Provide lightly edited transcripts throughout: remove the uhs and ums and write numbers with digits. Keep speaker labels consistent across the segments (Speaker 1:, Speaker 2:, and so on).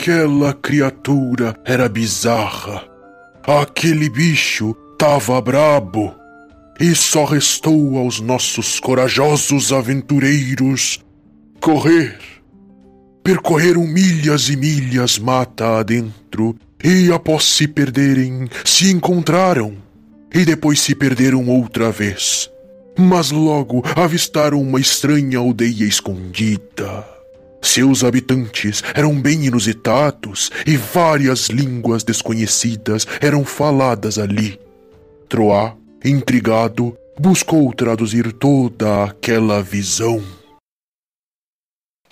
Speaker 1: Aquela criatura era bizarra. Aquele bicho tava brabo. E só restou aos nossos corajosos aventureiros correr. Percorreram milhas e milhas mata adentro, e após se perderem, se encontraram, e depois se perderam outra vez. Mas logo avistaram uma estranha aldeia escondida. Seus habitantes eram bem inusitados, e várias línguas desconhecidas eram faladas ali. Troá, intrigado, buscou traduzir toda aquela visão.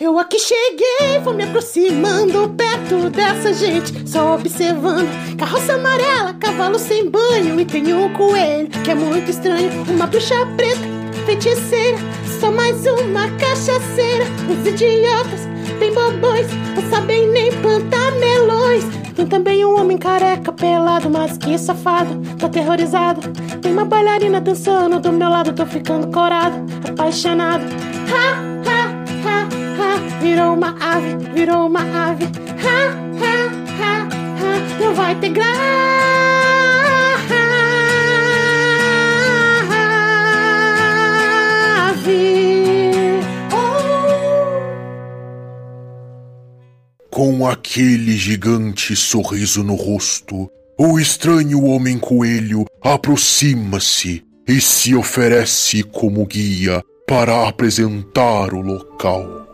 Speaker 2: Eu aqui cheguei, vou me aproximando perto dessa gente, só observando. Carroça amarela, cavalo sem banho, e tem um coelho que é muito estranho. Uma bruxa preta, feiticeira, só mais uma cachaceira. Os idiotas, bem bobões, não sabem nem plantar melões. Tem também um homem careca, pelado, mas que safado, tô aterrorizado. Tem uma bailarina dançando do meu lado, tô ficando corado, apaixonado. Ha, ha, ha, ha, virou uma ave, virou uma ave. Ha, ha, ha, ha, não vai ter grave.
Speaker 1: Com aquele gigante sorriso no rosto, o estranho homem-coelho aproxima-se e se oferece como guia para apresentar o local.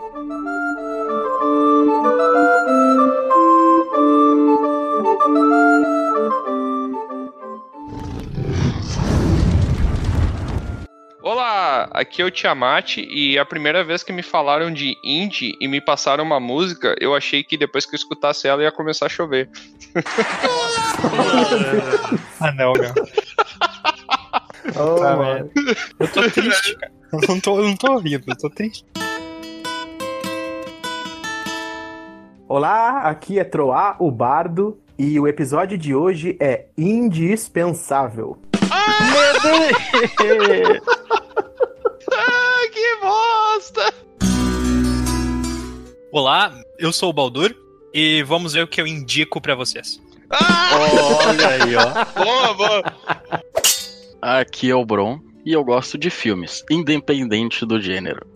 Speaker 3: Olá, aqui é o Tiamat, e a primeira vez que me falaram de indie e me passaram uma música, eu achei que depois que eu escutasse ela ia começar a chover.
Speaker 4: Ah não, meu.
Speaker 5: Oh,
Speaker 4: mano. Eu tô triste, cara. Eu não tô rindo, eu tô triste.
Speaker 5: Olá, aqui é Troá, o Bardo, e o episódio de hoje é indispensável.
Speaker 3: Meu Deus! Que bosta!
Speaker 4: Olá, eu sou o Baldur e vamos ver o que eu indico pra vocês.
Speaker 6: Olha aí, ó.
Speaker 3: Boa, boa.
Speaker 6: Aqui é o Bron e eu gosto de filmes, independente do gênero.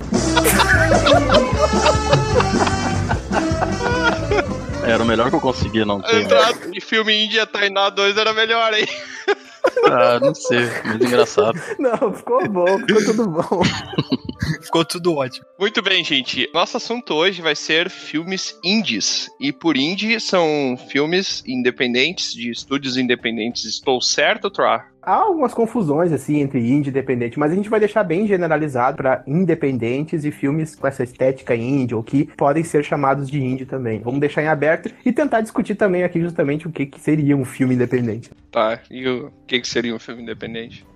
Speaker 6: Era o melhor que eu conseguia não ter.
Speaker 3: Exato, de filme Índia Tainá 2 era melhor, hein?
Speaker 6: Ah, não sei, mas engraçado.
Speaker 5: Não, ficou bom, ficou tudo bom.
Speaker 4: Ficou tudo ótimo.
Speaker 3: Muito bem, gente. Nosso assunto hoje vai ser filmes indies. E por indie são filmes independentes, de estúdios independentes. Estou certo, Troá?
Speaker 5: Há algumas confusões, assim, entre indie e independente, mas a gente vai deixar bem generalizado para independentes e filmes com essa estética indie, ou que podem ser chamados de indie também. Vamos deixar em aberto e tentar discutir também aqui justamente o que seria um filme independente.
Speaker 3: Tá, e o que seria um filme independente?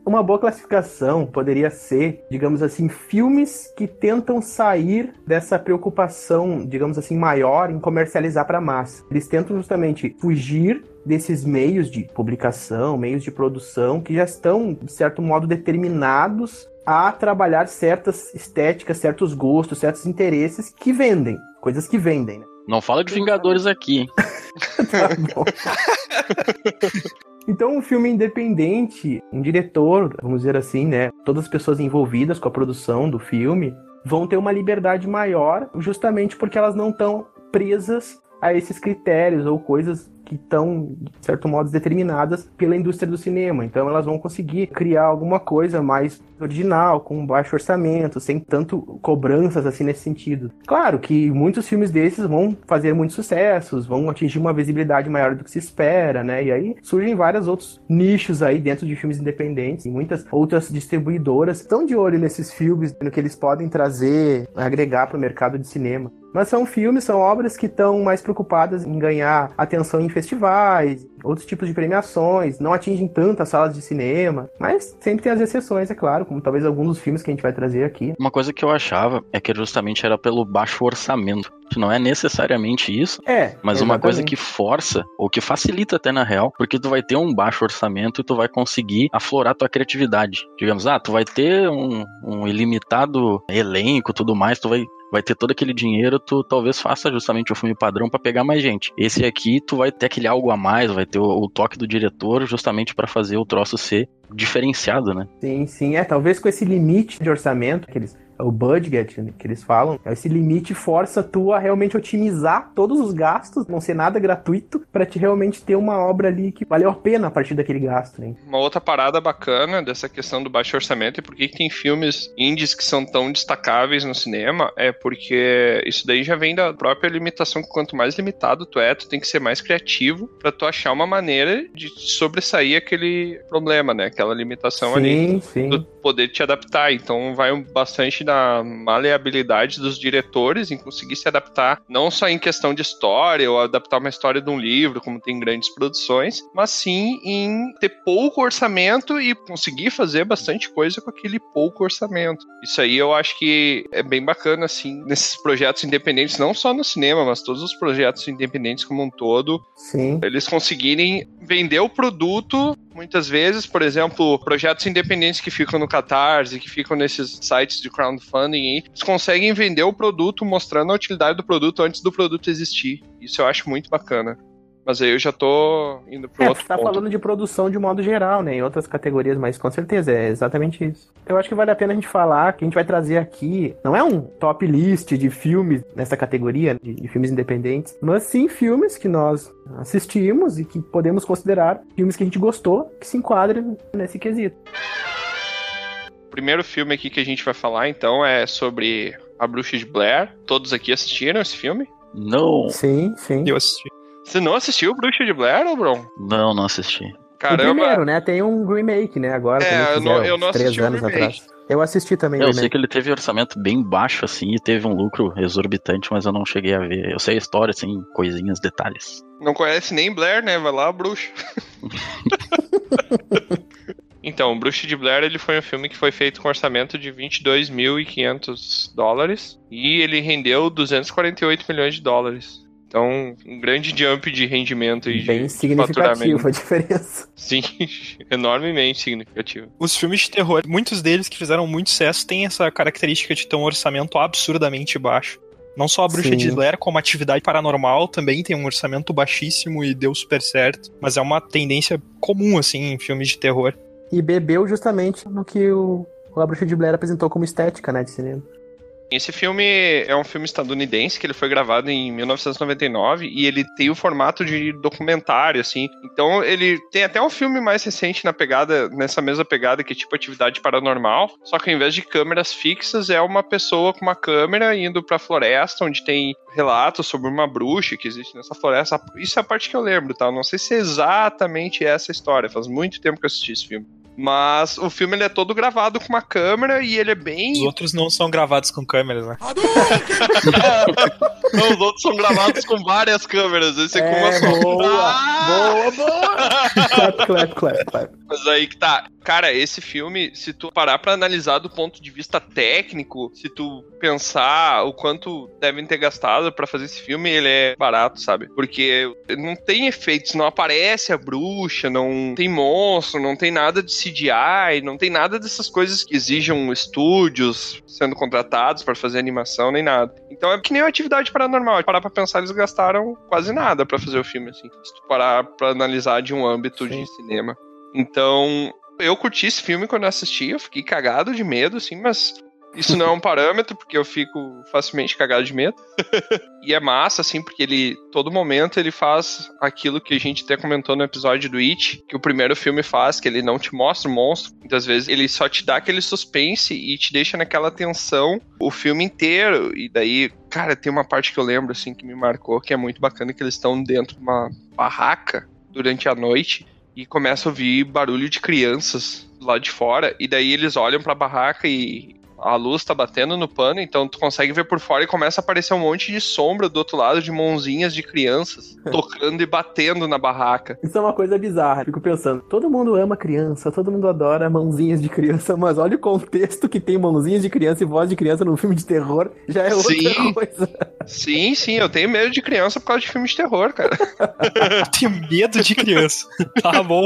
Speaker 5: Uma boa classificação poderia ser, digamos assim, filmes que tentam sair dessa preocupação, digamos assim, maior em comercializar para a massa. Eles tentam justamente fugir desses meios de publicação, meios de produção, que já estão, de certo modo, determinados a trabalhar certas estéticas, certos gostos, certos interesses que vendem, coisas que vendem, né?
Speaker 6: Não fala de Vingadores aqui, hein?
Speaker 5: Tá bom. Então, um filme independente, um diretor, vamos dizer assim, né? Todas as pessoas envolvidas com a produção do filme vão ter uma liberdade maior, justamente porque elas não estão presas a esses critérios ou coisas que estão, de certo modo, determinadas pela indústria do cinema. Então elas vão conseguir criar alguma coisa mais original, com baixo orçamento, sem tanto cobranças assim nesse sentido. Claro que muitos filmes desses vão fazer muitos sucessos, vão atingir uma visibilidade maior do que se espera, né? E aí surgem vários outros nichos aí dentro de filmes independentes, e muitas outras distribuidoras estão de olho nesses filmes, no que eles podem trazer, agregar para o mercado de cinema. Mas são filmes, são obras que estão mais preocupadas em ganhar atenção em festivais, outros tipos de premiações, não atingem tantas salas de cinema, mas sempre tem as exceções, é claro, como talvez alguns dos filmes que a gente vai trazer aqui.
Speaker 6: Uma coisa que eu achava é que justamente era pelo baixo orçamento, que não é necessariamente isso, mas uma coisa que força, ou que facilita até na real, porque tu vai ter um baixo orçamento e tu vai conseguir aflorar tua criatividade. Digamos, tu vai ter um ilimitado elenco e tudo mais, tu vai vai ter todo aquele dinheiro, tu talvez faça justamente o filme padrão pra pegar mais gente. Esse aqui, tu vai ter aquele algo a mais, vai ter o toque do diretor justamente pra fazer o troço ser diferenciado, né?
Speaker 5: Sim, talvez com esse limite de orçamento que eles... O budget, né, que eles falam, esse limite força tu a realmente otimizar todos os gastos, não ser nada gratuito, pra te realmente ter uma obra ali que valeu a pena a partir daquele gasto, né?
Speaker 3: Uma outra parada bacana dessa questão do baixo orçamento e por que tem filmes indies que são tão destacáveis no cinema é porque isso daí já vem da própria limitação, que quanto mais limitado tu é, tu tem que ser mais criativo pra tu achar uma maneira de sobressair aquele problema, né? Aquela limitação ali.
Speaker 5: Sim.
Speaker 3: Tu poder te adaptar, então vai bastante da maleabilidade dos diretores em conseguir se adaptar, não só em questão de história, ou adaptar uma história de um livro, como tem grandes produções, mas sim em ter pouco orçamento e conseguir fazer bastante coisa com aquele pouco orçamento. Isso aí eu acho que é bem bacana, assim, nesses projetos independentes, não só no cinema, mas todos os projetos independentes como um todo,
Speaker 5: sim,
Speaker 3: eles conseguirem vender o produto. Muitas vezes, por exemplo, projetos independentes que ficam no Catarse, que ficam nesses sites de crowdfunding, eles conseguem vender o produto mostrando a utilidade do produto antes do produto existir. Isso eu acho muito bacana. Mas aí eu já tô indo pro outro
Speaker 5: ponto. Você tá falando de produção de modo geral, né? Em outras categorias, mas com certeza é exatamente isso. Eu acho que vale a pena a gente falar que a gente vai trazer aqui, não é um top list de filmes nessa categoria, de filmes independentes, mas sim filmes que nós assistimos e que podemos considerar filmes que a gente gostou, que se enquadram nesse quesito.
Speaker 3: O primeiro filme aqui que a gente vai falar, então, é sobre A Bruxa de Blair. Todos aqui assistiram esse filme?
Speaker 6: Não.
Speaker 5: Sim.
Speaker 4: Eu assisti.
Speaker 3: Você não assistiu Bruxa de Blair, ou Bron?
Speaker 6: Não assisti.
Speaker 3: Caramba.
Speaker 5: O primeiro, né? Tem um remake, né? Agora.
Speaker 3: Eu não assisti
Speaker 5: 3 anos atrás. Eu assisti também.
Speaker 6: Eu sei que ele teve orçamento bem baixo, assim, e teve um lucro exorbitante, mas eu não cheguei a ver. Eu sei a história, assim, coisinhas, detalhes.
Speaker 3: Não conhece nem Blair, né? Vai lá, bruxa. Então, Bruxa de Blair, ele foi um filme que foi feito com orçamento de $22.500 e ele rendeu $248 milhões. Então, um grande jump de rendimento e
Speaker 5: bem
Speaker 3: de
Speaker 5: significativo a diferença.
Speaker 3: Sim, enormemente significativo.
Speaker 4: Os filmes de terror, muitos deles que fizeram muito sucesso, têm essa característica de ter um orçamento absurdamente baixo. Não só a Bruxa de Blair, como a Atividade Paranormal também tem um orçamento baixíssimo e deu super certo. Mas é uma tendência comum, assim, em filmes de terror.
Speaker 5: E bebeu justamente no que a Bruxa de Blair apresentou como estética, né, de cinema.
Speaker 3: Esse filme é um filme estadunidense que ele foi gravado em 1999 e ele tem o formato de documentário, assim. Então ele tem até um filme mais recente nessa mesma pegada, que é tipo Atividade Paranormal, só que ao invés de câmeras fixas é uma pessoa com uma câmera indo pra floresta, onde tem relatos sobre uma bruxa que existe nessa floresta. Isso é a parte que eu lembro, tá? Eu não sei se é exatamente essa história, faz muito tempo que eu assisti esse filme. Mas o filme ele é todo gravado com uma câmera e ele é bem...
Speaker 4: Os outros não são gravados com câmeras, né?
Speaker 3: Não, os outros são gravados com várias câmeras. Esse é com uma só.
Speaker 5: Boa! Clap.
Speaker 3: Mas aí que tá. Cara, esse filme, se tu parar pra analisar do ponto de vista técnico, se tu pensar o quanto devem ter gastado pra fazer esse filme, ele é barato, sabe? Porque não tem efeitos, não aparece a bruxa, não tem monstro, não tem nada de CGI, não tem nada dessas coisas que exijam estúdios sendo contratados pra fazer animação, nem nada. Então é que nem uma Atividade Paranormal. Parar pra pensar, eles gastaram quase nada pra fazer o filme, assim. Se tu parar pra analisar de um âmbito de cinema. Então, eu curti esse filme quando eu assisti, eu fiquei cagado de medo, assim, mas isso não é um parâmetro, porque eu fico facilmente cagado de medo. E é massa, assim, porque todo momento ele faz aquilo que a gente até comentou no episódio do It, que o primeiro filme faz, que ele não te mostra o monstro. Muitas vezes ele só te dá aquele suspense e te deixa naquela tensão o filme inteiro. E daí, cara, tem uma parte que eu lembro, assim, que me marcou, que é muito bacana, que eles estão dentro de uma barraca durante a noite e começa a ouvir barulho de crianças lá de fora, e daí eles olham pra barraca e a luz tá batendo no pano, então tu consegue ver por fora e começa a aparecer um monte de sombra do outro lado de mãozinhas de crianças tocando e batendo na barraca.
Speaker 5: Isso é uma coisa bizarra, fico pensando, todo mundo ama criança, todo mundo adora mãozinhas de criança, mas olha o contexto que tem mãozinhas de criança e voz de criança num filme de terror, já é outra coisa.
Speaker 3: Sim, eu tenho medo de criança por causa de filmes de terror, cara.
Speaker 4: Tenho medo de criança. Tá bom.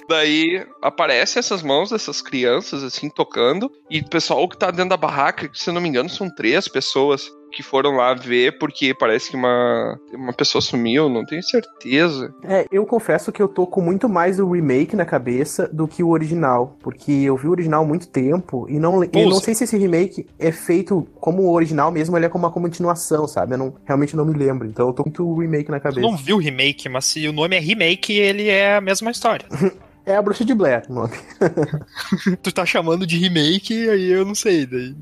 Speaker 3: Daí aparecem essas mãos dessas crianças, assim, tocando, e o pessoal que tá dentro da barraca, se eu não me engano, são 3 pessoas que foram lá ver, porque parece que uma pessoa sumiu, não tenho certeza.
Speaker 5: Eu confesso que eu tô com muito mais o remake na cabeça do que o original, porque eu vi o original há muito tempo, e não sei se esse remake é feito como o original mesmo, ele é como uma continuação, sabe? Realmente não me lembro, então eu tô com muito o remake na cabeça.
Speaker 4: Eu não vi o remake, mas se o nome é remake, ele é a mesma história.
Speaker 5: É a Bruxa de Blair o nome.
Speaker 4: Tu tá chamando de remake, aí eu não sei. Daí.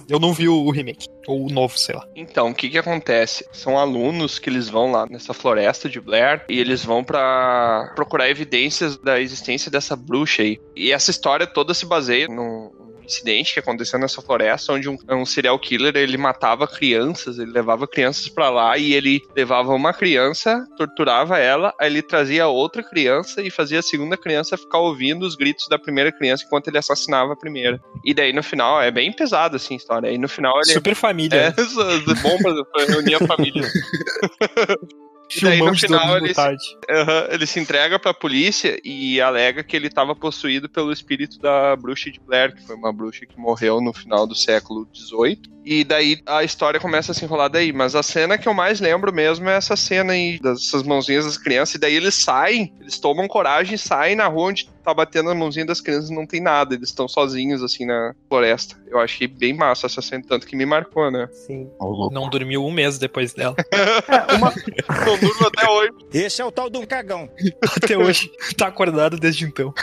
Speaker 4: Eu não vi o remake. Ou o novo, sei lá.
Speaker 3: Então, o que acontece? São alunos que eles vão lá nessa floresta de Blair e eles vão pra procurar evidências da existência dessa bruxa aí. E essa história toda se baseia num incidente que aconteceu nessa floresta, onde um serial killer, ele matava crianças, ele levava crianças pra lá e ele levava uma criança, torturava ela, aí ele trazia outra criança e fazia a segunda criança ficar ouvindo os gritos da primeira criança enquanto ele assassinava a primeira. E daí no final, é bem pesado assim a história, aí no final ele...
Speaker 4: Super família.
Speaker 3: É bom pra reunir a família. E daí no final ele se entrega pra polícia e alega que ele estava possuído pelo espírito da bruxa de Blair, que foi uma bruxa que morreu no final do século XVIII. E daí a história começa a se enrolar daí. Mas a cena que eu mais lembro mesmo é essa cena aí, dessas mãozinhas das crianças. E daí eles tomam coragem e saem na rua onde tá batendo a mãozinha das crianças e não tem nada. Eles estão sozinhos, assim, na floresta. Eu achei bem massa essa cena, tanto que me marcou, né?
Speaker 5: Sim.
Speaker 4: Não dormiu 1 mês depois dela.
Speaker 3: Não durmo até hoje.
Speaker 7: Esse é o tal do cagão.
Speaker 4: Até hoje. Tá acordado desde então.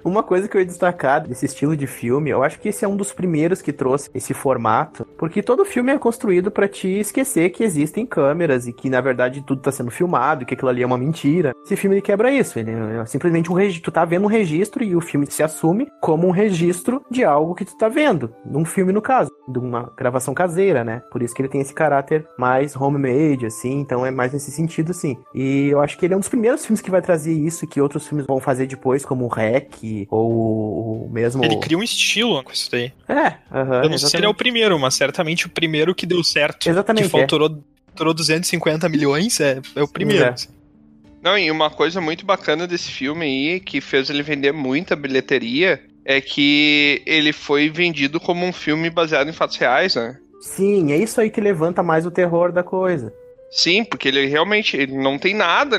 Speaker 5: Uma coisa que eu ia destacar desse estilo de filme, eu acho que esse é um dos primeiros que trouxe esse formato, porque todo filme é construído pra te esquecer que existem câmeras e que, na verdade, tudo tá sendo filmado, que aquilo ali é uma mentira. Esse filme, ele quebra isso. Ele é simplesmente tu tá vendo um registro e o filme se assume como um registro de algo que tu tá vendo. Num filme, no caso. De uma gravação caseira, né? Por isso que ele tem esse caráter mais homemade, assim. Então é mais nesse sentido, assim. E eu acho que ele é um dos primeiros filmes que vai trazer isso, que outros filmes vão fazer depois, como o REC, ou o mesmo...
Speaker 4: Ele cria um estilo com isso daí.
Speaker 5: Eu
Speaker 4: não sei se ele é o primeiro, mas certamente o primeiro que deu certo.
Speaker 5: Exatamente.
Speaker 4: Que faturou 250 milhões, é o primeiro.
Speaker 3: Não, e uma coisa muito bacana desse filme aí, que fez ele vender muita bilheteria, é que ele foi vendido como um filme baseado em fatos reais, né?
Speaker 5: Sim, é isso aí que levanta mais o terror da coisa.
Speaker 3: Sim, porque ele realmente não tem nada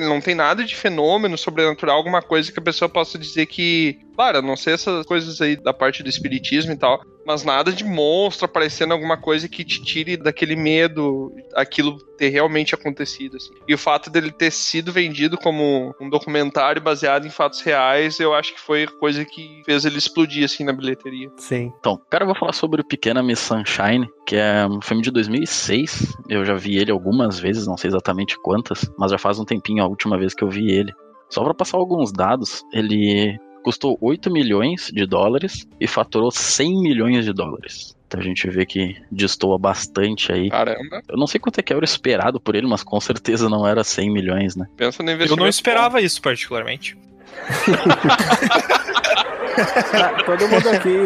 Speaker 3: de fenômeno sobrenatural, alguma coisa que a pessoa possa dizer que... Claro, eu não sei essas coisas aí da parte do espiritismo e tal, mas nada de monstro aparecendo, alguma coisa que te tire daquele medo, aquilo ter realmente acontecido, assim. E o fato dele ter sido vendido como um documentário baseado em fatos reais, eu acho que foi a coisa que fez ele explodir, assim, na bilheteria.
Speaker 5: Sim.
Speaker 6: Então, cara, eu vou falar sobre o Pequena Miss Sunshine, que é um filme de 2006. Eu já vi ele algumas vezes, não sei exatamente quantas, mas já faz um tempinho a última vez que eu vi ele. Só pra passar alguns dados, ele custou 8 milhões de dólares e faturou 100 milhões de dólares. Então a gente vê que destoa bastante aí.
Speaker 3: Caramba.
Speaker 6: Eu não sei quanto é que era o esperado por ele, mas com certeza não era 100 milhões, né?
Speaker 3: Pensa no investimento.
Speaker 4: Eu não esperava isso particularmente.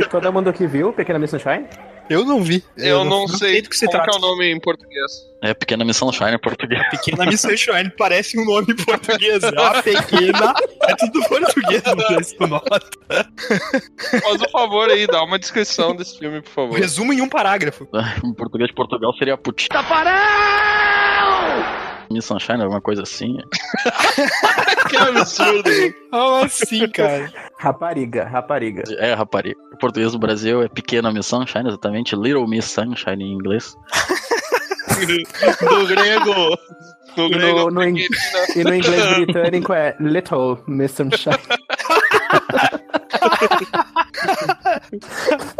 Speaker 5: Todo mundo aqui viu Pequena Miss Sunshine?
Speaker 4: Eu não vi.
Speaker 3: Eu não sei
Speaker 4: do que se
Speaker 3: qual
Speaker 4: trata.
Speaker 3: que é o nome em português.
Speaker 6: É Pequena Miss Sunshine em português.
Speaker 4: Pequena Miss Sunshine parece um nome em português. A pequena é tudo português, não sei se tu nota.
Speaker 3: Faz um favor aí, dá uma descrição desse filme, por favor.
Speaker 4: Resumo em um parágrafo.
Speaker 6: Em português de Portugal seria Puti. Miss Sunshine, alguma coisa assim.
Speaker 3: Que absurdo.
Speaker 4: Como assim, cara?
Speaker 5: Rapariga.
Speaker 6: É, rapariga. Em português do Brasil é Pequena Miss Sunshine, exatamente. Little Miss Sunshine em inglês.
Speaker 3: Do grego.
Speaker 5: E no inglês britânico é Little Miss Sunshine.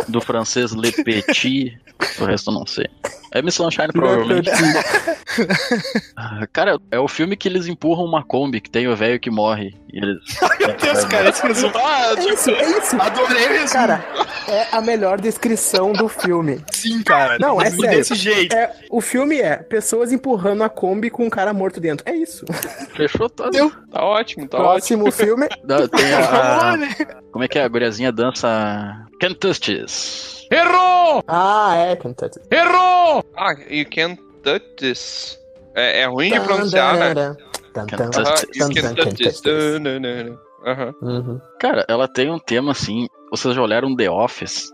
Speaker 6: Do francês Le Petit, o resto eu não sei. É Miss Sunshine, provavelmente. Cara, é o filme que eles empurram uma Kombi, que tem o velho que morre. E eles...
Speaker 4: Meu Deus, cara, esse resumo.
Speaker 5: É isso.
Speaker 4: Adorei o resumo.
Speaker 5: Cara, é a melhor descrição do filme.
Speaker 4: Sim, cara.
Speaker 5: Não, é sério.
Speaker 4: Desse jeito.
Speaker 5: O filme é pessoas empurrando a Kombi com um cara morto dentro. É isso.
Speaker 6: Fechou todo.
Speaker 3: Tá ótimo, tá
Speaker 5: Próximo
Speaker 3: ótimo.
Speaker 5: filme.
Speaker 6: Tem a... Como é que é? A guriazinha dança... Can't touch this.
Speaker 1: Errou!
Speaker 5: Ah, é, Can't Touch This.
Speaker 1: Errou!
Speaker 3: Ah, You Can't Touch This. É ruim de pronunciar, né? You Can't Touch This.
Speaker 6: Cara, ela tem um tema assim. Vocês já olharam The Office?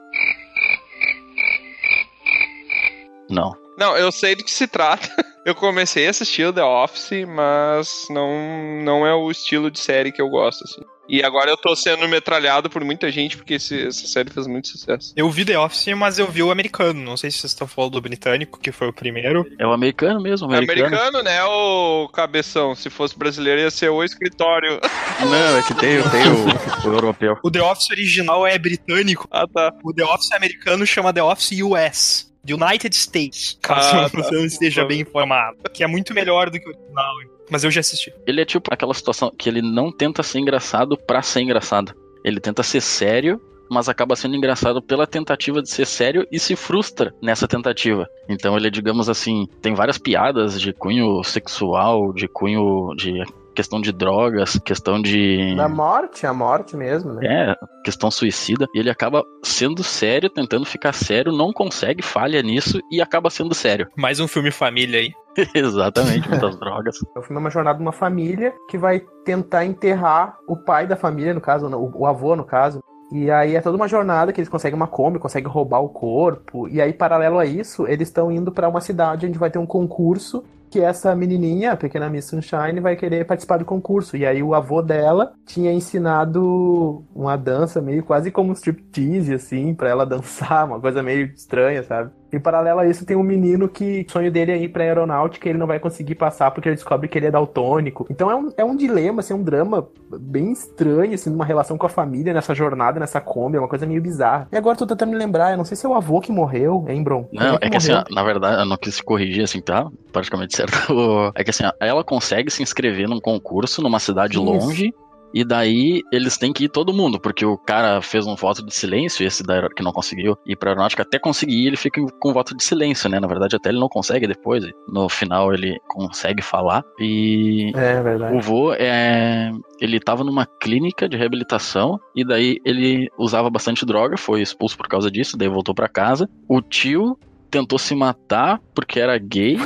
Speaker 6: Não.
Speaker 3: Não, eu sei do que se trata. Eu comecei a assistir o The Office, mas não é o estilo de série que eu gosto, assim. E agora eu tô sendo metralhado por muita gente, porque essa série fez muito sucesso.
Speaker 4: Eu vi The Office, mas eu vi o americano. Não sei se vocês estão falando do britânico, que foi o primeiro.
Speaker 6: É o americano mesmo,
Speaker 3: americano, né, o cabeção? Se fosse brasileiro, ia ser o escritório.
Speaker 6: Não, é que tem o europeu.
Speaker 4: O The Office original é britânico.
Speaker 3: Ah, tá.
Speaker 4: O The Office americano chama The Office US. United States, caso você não esteja bem informado. Que é muito melhor do que o original. Mas eu já assisti.
Speaker 6: Ele é tipo aquela situação que ele não tenta ser engraçado pra ser engraçado. Ele tenta ser sério, mas acaba sendo engraçado pela tentativa de ser sério e se frustra nessa tentativa. Então ele, digamos assim, tem várias piadas de cunho sexual, de cunho de questão de drogas, questão de...
Speaker 5: Da morte, a morte mesmo, né?
Speaker 6: É, questão suicida. E ele acaba sendo sério, tentando ficar sério, não consegue, falha nisso e acaba sendo sério.
Speaker 4: Mais um filme família aí.
Speaker 6: Exatamente, muitas drogas.
Speaker 5: O filme é uma jornada de uma família que vai tentar enterrar o pai da família, no caso, o avô, no caso. E aí é toda uma jornada que eles conseguem uma Kombi, conseguem roubar o corpo. E aí, paralelo a isso, eles estão indo pra uma cidade onde vai ter um concurso que essa menininha, a pequena Miss Sunshine, vai querer participar do concurso. E aí o avô dela tinha ensinado uma dança meio quase como um striptease, assim, pra ela dançar, uma coisa meio estranha, sabe? Em paralelo a isso, tem um menino que o sonho dele é ir pra aeronáutica e ele não vai conseguir passar porque ele descobre que ele é daltônico. Então é um dilema, assim, um drama bem estranho, assim, numa relação com a família, nessa jornada, nessa Kombi, é uma coisa meio bizarra. E agora tô tentando me lembrar, eu não sei se é o avô que morreu, hein, Bron?
Speaker 6: Não, é que assim, na verdade, eu não quis corrigir, assim, tá? Praticamente certo. É que assim, ela consegue se inscrever num concurso numa cidade longe. E daí eles têm que ir todo mundo, porque o cara fez um voto de silêncio, esse que não conseguiu ir pra aeronáutica, até conseguir ele fica com voto de silêncio, né? Na verdade, até ele não consegue depois. No final ele consegue falar. E
Speaker 5: verdade.
Speaker 6: O vô ele tava numa clínica de reabilitação, e daí ele usava bastante droga, foi expulso por causa disso, daí voltou pra casa. O tio tentou se matar porque era gay.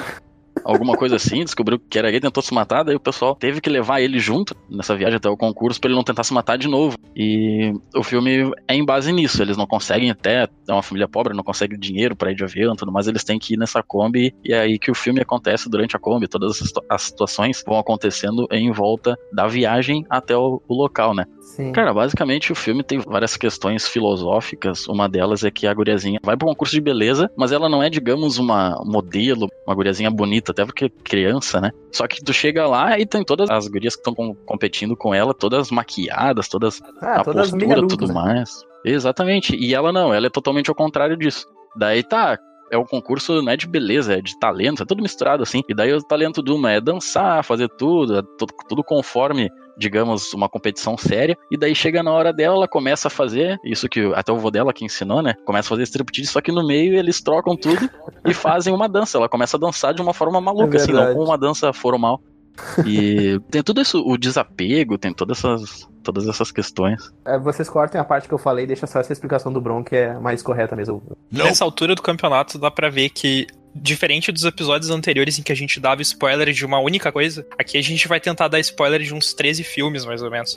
Speaker 6: Alguma coisa assim, descobriu que era gay, tentou se matar, daí o pessoal teve que levar ele junto nessa viagem até o concurso pra ele não tentar se matar de novo. E o filme é em base nisso, eles não conseguem até, é uma família pobre, não consegue dinheiro pra ir de avião e tudo mais, eles têm que ir nessa Kombi, e é aí que o filme acontece durante a Kombi, todas as situações vão acontecendo em volta da viagem até o local, né?
Speaker 5: Sim.
Speaker 6: Cara, basicamente o filme tem várias questões filosóficas, uma delas é que a guriazinha vai pro concurso de beleza, mas ela não é, digamos, uma modelo, uma guriazinha bonita, até porque criança, né? Só que tu chega lá e tem todas as gurias que estão competindo com ela, todas maquiadas, todas a
Speaker 5: todas
Speaker 6: postura,
Speaker 5: adultas,
Speaker 6: tudo
Speaker 5: né?
Speaker 6: mais. Exatamente, e ela não, ela é totalmente ao contrário disso. Daí tá, é um concurso, não é de beleza, é de talento, é tudo misturado assim. E daí o talento de uma é dançar, fazer tudo, é tudo conforme, digamos, uma competição séria. E daí chega na hora dela, ela começa a fazer isso que até o vô dela que ensinou, né? Começa a fazer striptease, só que no meio eles trocam tudo e fazem uma dança. Ela começa a dançar de uma forma maluca, assim, não como uma dança formal. E tem tudo isso, o desapego, tem todas essas questões.
Speaker 5: Vocês cortem a parte que eu falei, deixa só essa explicação do Bron, que é mais correta mesmo.
Speaker 4: Nessa altura do campeonato dá pra ver que, diferente dos episódios anteriores em que a gente dava spoiler de uma única coisa, aqui a gente vai tentar dar spoiler de uns 13 filmes, mais ou menos.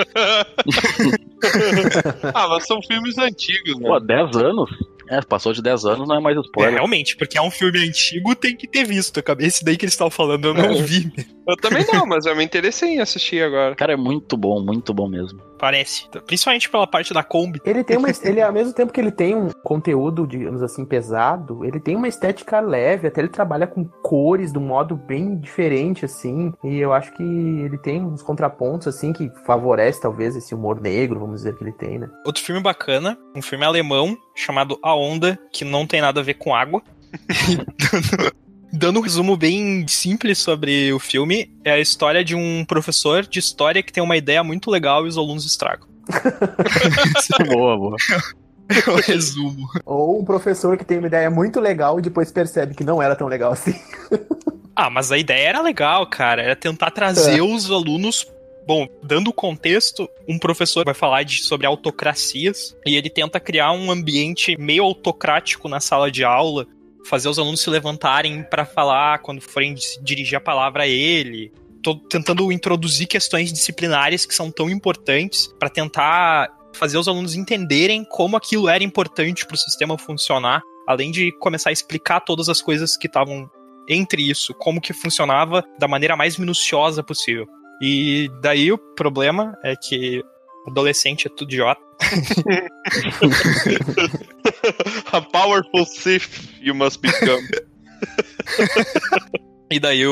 Speaker 3: Mas são filmes antigos, né?
Speaker 6: Pô, 10 anos? Passou de 10 anos, não é mais spoiler.
Speaker 4: Realmente, porque é um filme antigo, tem que ter visto. Esse daí que eles estavam falando, eu não vi.
Speaker 3: Eu também não, mas eu me interessei em assistir agora.
Speaker 6: Cara, é muito bom mesmo.
Speaker 4: Parece. Principalmente pela parte da Kombi.
Speaker 5: Ele, ao mesmo tempo que ele tem um conteúdo, digamos assim, pesado, ele tem uma estética leve, até ele trabalha com cores de um modo bem diferente, assim, e eu acho que ele tem uns contrapontos, assim, que favorece, talvez, esse humor negro, vamos dizer, que ele tem, né?
Speaker 4: Outro filme bacana, um filme alemão, chamado A Onda, que não tem nada a ver com água. Dando um resumo bem simples sobre o filme, é a história de um professor de história que tem uma ideia muito legal e os alunos estragam.
Speaker 6: Boa.
Speaker 4: É o resumo.
Speaker 5: Ou um professor que tem uma ideia muito legal e depois percebe que não era tão legal assim.
Speaker 4: Mas a ideia era legal, cara. Era tentar trazer os alunos Bom, dando o contexto, um professor vai falar sobre autocracias e ele tenta criar um ambiente meio autocrático na sala de aula, fazer os alunos se levantarem para falar quando forem dirigir a palavra a ele. Tô tentando introduzir questões disciplinares que são tão importantes para tentar fazer os alunos entenderem como aquilo era importante para o sistema funcionar, além de começar a explicar todas as coisas que estavam entre isso, como que funcionava da maneira mais minuciosa possível. E daí o problema é que adolescente é tudo idiota.
Speaker 3: A powerful Sith you must become.
Speaker 4: E daí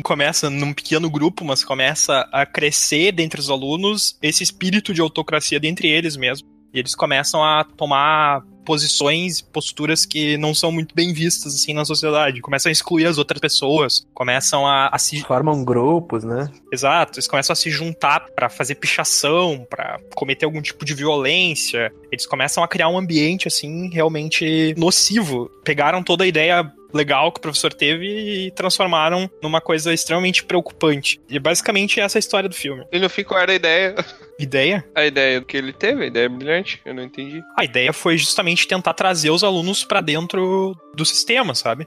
Speaker 4: começa num pequeno grupo, mas começa a crescer dentre os alunos esse espírito de autocracia dentre eles mesmo. E eles começam a tomar posições, posturas que não são muito bem vistas assim na sociedade. Começam a excluir as outras pessoas, começam a se...
Speaker 5: Formam grupos, né?
Speaker 4: Exato, eles começam a se juntar pra fazer pichação, pra cometer algum tipo de violência. Eles começam a criar um ambiente, assim, realmente nocivo. Pegaram toda a ideia legal que o professor teve e transformaram numa coisa extremamente preocupante. E basicamente essa é a história do filme.
Speaker 3: E no fim, qual era a ideia?
Speaker 4: Ideia?
Speaker 3: A ideia que ele teve, a ideia brilhante, eu não entendi.
Speaker 4: A ideia foi justamente tentar trazer os alunos pra dentro do sistema, sabe?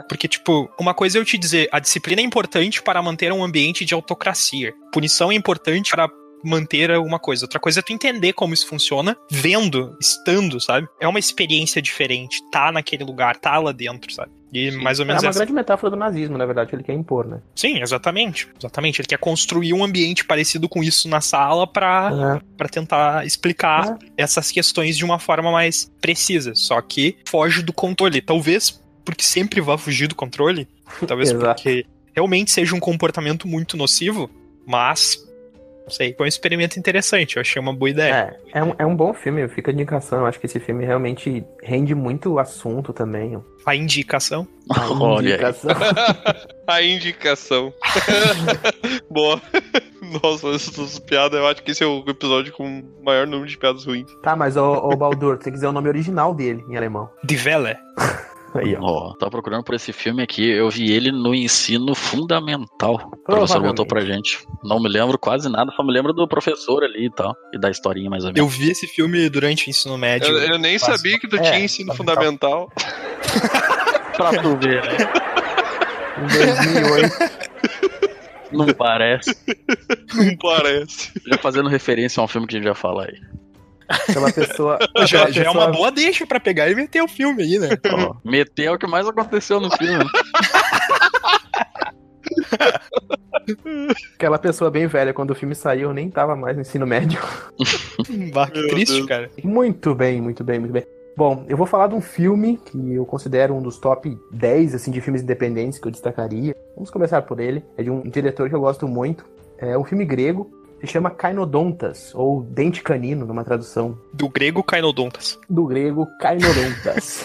Speaker 4: Porque, tipo, uma coisa é eu te dizer, a disciplina é importante para manter um ambiente de autocracia. Punição é importante para manter alguma coisa. Outra coisa é tu entender como isso funciona, vendo, estando, sabe? É uma experiência diferente, tá naquele lugar, tá lá dentro, sabe? E mais ou menos
Speaker 5: é uma grande metáfora do nazismo, na verdade, que ele quer impor, né?
Speaker 4: Sim, exatamente. Exatamente. Ele quer construir um ambiente parecido com isso na sala pra tentar explicar essas questões de uma forma mais precisa. Só que foge do controle. Talvez porque sempre vá fugir do controle. Talvez porque realmente seja um comportamento muito nocivo, mas... não sei, foi um experimento interessante, eu achei uma boa ideia.
Speaker 5: É um bom filme, fica a indicação. Eu acho que esse filme realmente rende muito assunto também.
Speaker 4: A indicação?
Speaker 6: Olha
Speaker 3: A indicação. Boa. Nossa, essas piadas, eu acho que esse é o episódio com o maior número de piadas ruins.
Speaker 5: Tá, mas o Baldur, você quiser o nome original dele em alemão.
Speaker 4: Die Welle.
Speaker 5: Aí, ó.
Speaker 6: Tava procurando por esse filme aqui, eu vi ele no ensino fundamental. O professor botou pra gente. Não me lembro quase nada, só me lembro do professor ali e tal, e da historinha mais ou menos.
Speaker 4: Eu vi esse filme durante o ensino médio.
Speaker 3: Eu nem sabia que tu tinha ensino fundamental.
Speaker 6: Pra tu ver, né?
Speaker 5: Em 2008.
Speaker 6: Não parece.
Speaker 3: Não parece.
Speaker 6: Já fazendo referência a um filme que a gente já fala aí.
Speaker 5: Aquela pessoa.
Speaker 4: Já é uma boa deixa pra pegar e meter o filme aí, né?
Speaker 6: Ó, meter é o que mais aconteceu no filme.
Speaker 5: Aquela pessoa bem velha, quando o filme saiu, eu nem tava mais no ensino médio.
Speaker 4: Que triste, cara.
Speaker 5: Muito bem, muito bem, muito bem. Bom, eu vou falar de um filme que eu considero um dos top 10 assim, de filmes independentes que eu destacaria. Vamos começar por ele. É de um diretor que eu gosto muito. É um filme grego. Se chama Kainodontas, ou Dente Canino, numa tradução.
Speaker 4: Do grego, Kainodontas.
Speaker 5: Do grego, Kainodontas.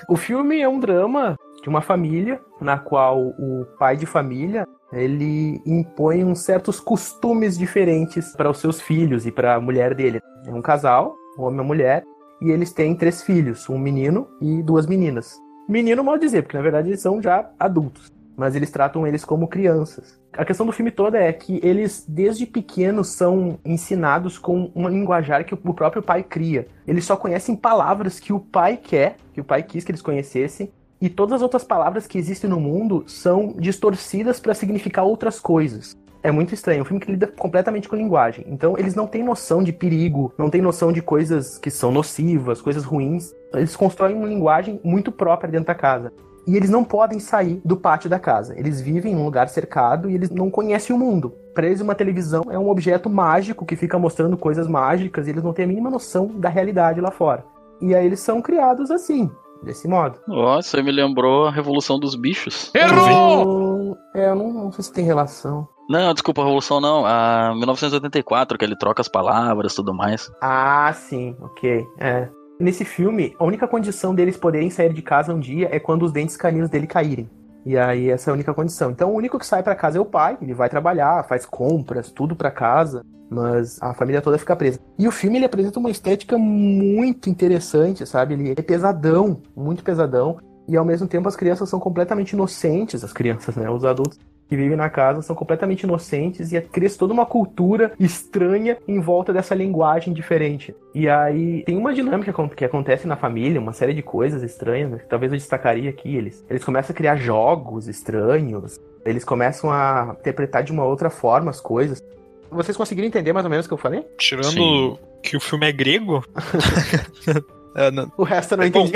Speaker 5: O filme é um drama de uma família, na qual o pai de família, ele impõe uns certos costumes diferentes para os seus filhos e para a mulher dele. É um casal, um homem e uma mulher, e eles têm 3 filhos, um menino e 2 meninas. Menino, mal dizer, porque na verdade eles são já adultos, mas eles tratam eles como crianças. A questão do filme toda é que eles, desde pequenos, são ensinados com uma linguajar que o próprio pai cria. Eles só conhecem palavras que o pai quer, que o pai quis que eles conhecessem, e todas as outras palavras que existem no mundo são distorcidas para significar outras coisas. É muito estranho, é um filme que lida completamente com linguagem. Então eles não têm noção de perigo, não têm noção de coisas que são nocivas, coisas ruins. Eles constroem uma linguagem muito própria dentro da casa. E eles não podem sair do pátio da casa. Eles vivem em um lugar cercado e eles não conhecem o mundo. Para eles, uma televisão é um objeto mágico que fica mostrando coisas mágicas e eles não têm a mínima noção da realidade lá fora. E aí eles são criados assim, desse modo.
Speaker 6: Nossa, me lembrou a Revolução dos Bichos.
Speaker 5: Errou! Eu não sei se tem relação.
Speaker 6: Não, desculpa, a Revolução não. A 1984, que ele troca as palavras e tudo mais.
Speaker 5: Ah, sim, ok. Nesse filme, a única condição deles poderem sair de casa um dia é quando os dentes caninos dele caírem. E aí essa é a única condição. Então o único que sai pra casa é o pai, ele vai trabalhar, faz compras, tudo pra casa, mas a família toda fica presa. E o filme ele apresenta uma estética muito interessante, sabe? Ele é pesadão, muito pesadão. E ao mesmo tempo as crianças são completamente inocentes, as crianças, né? Os adultos que vivem na casa são completamente inocentes e cria-se toda uma cultura estranha em volta dessa linguagem diferente. E aí tem uma dinâmica que acontece na família, uma série de coisas estranhas, né, que talvez eu destacaria aqui. Eles começam a criar jogos estranhos, eles começam a interpretar de uma outra forma as coisas. Vocês conseguiram entender mais ou menos o que eu falei?
Speaker 4: Tirando
Speaker 6: Sim.
Speaker 4: que o filme é grego...
Speaker 5: O resto eu não entendi.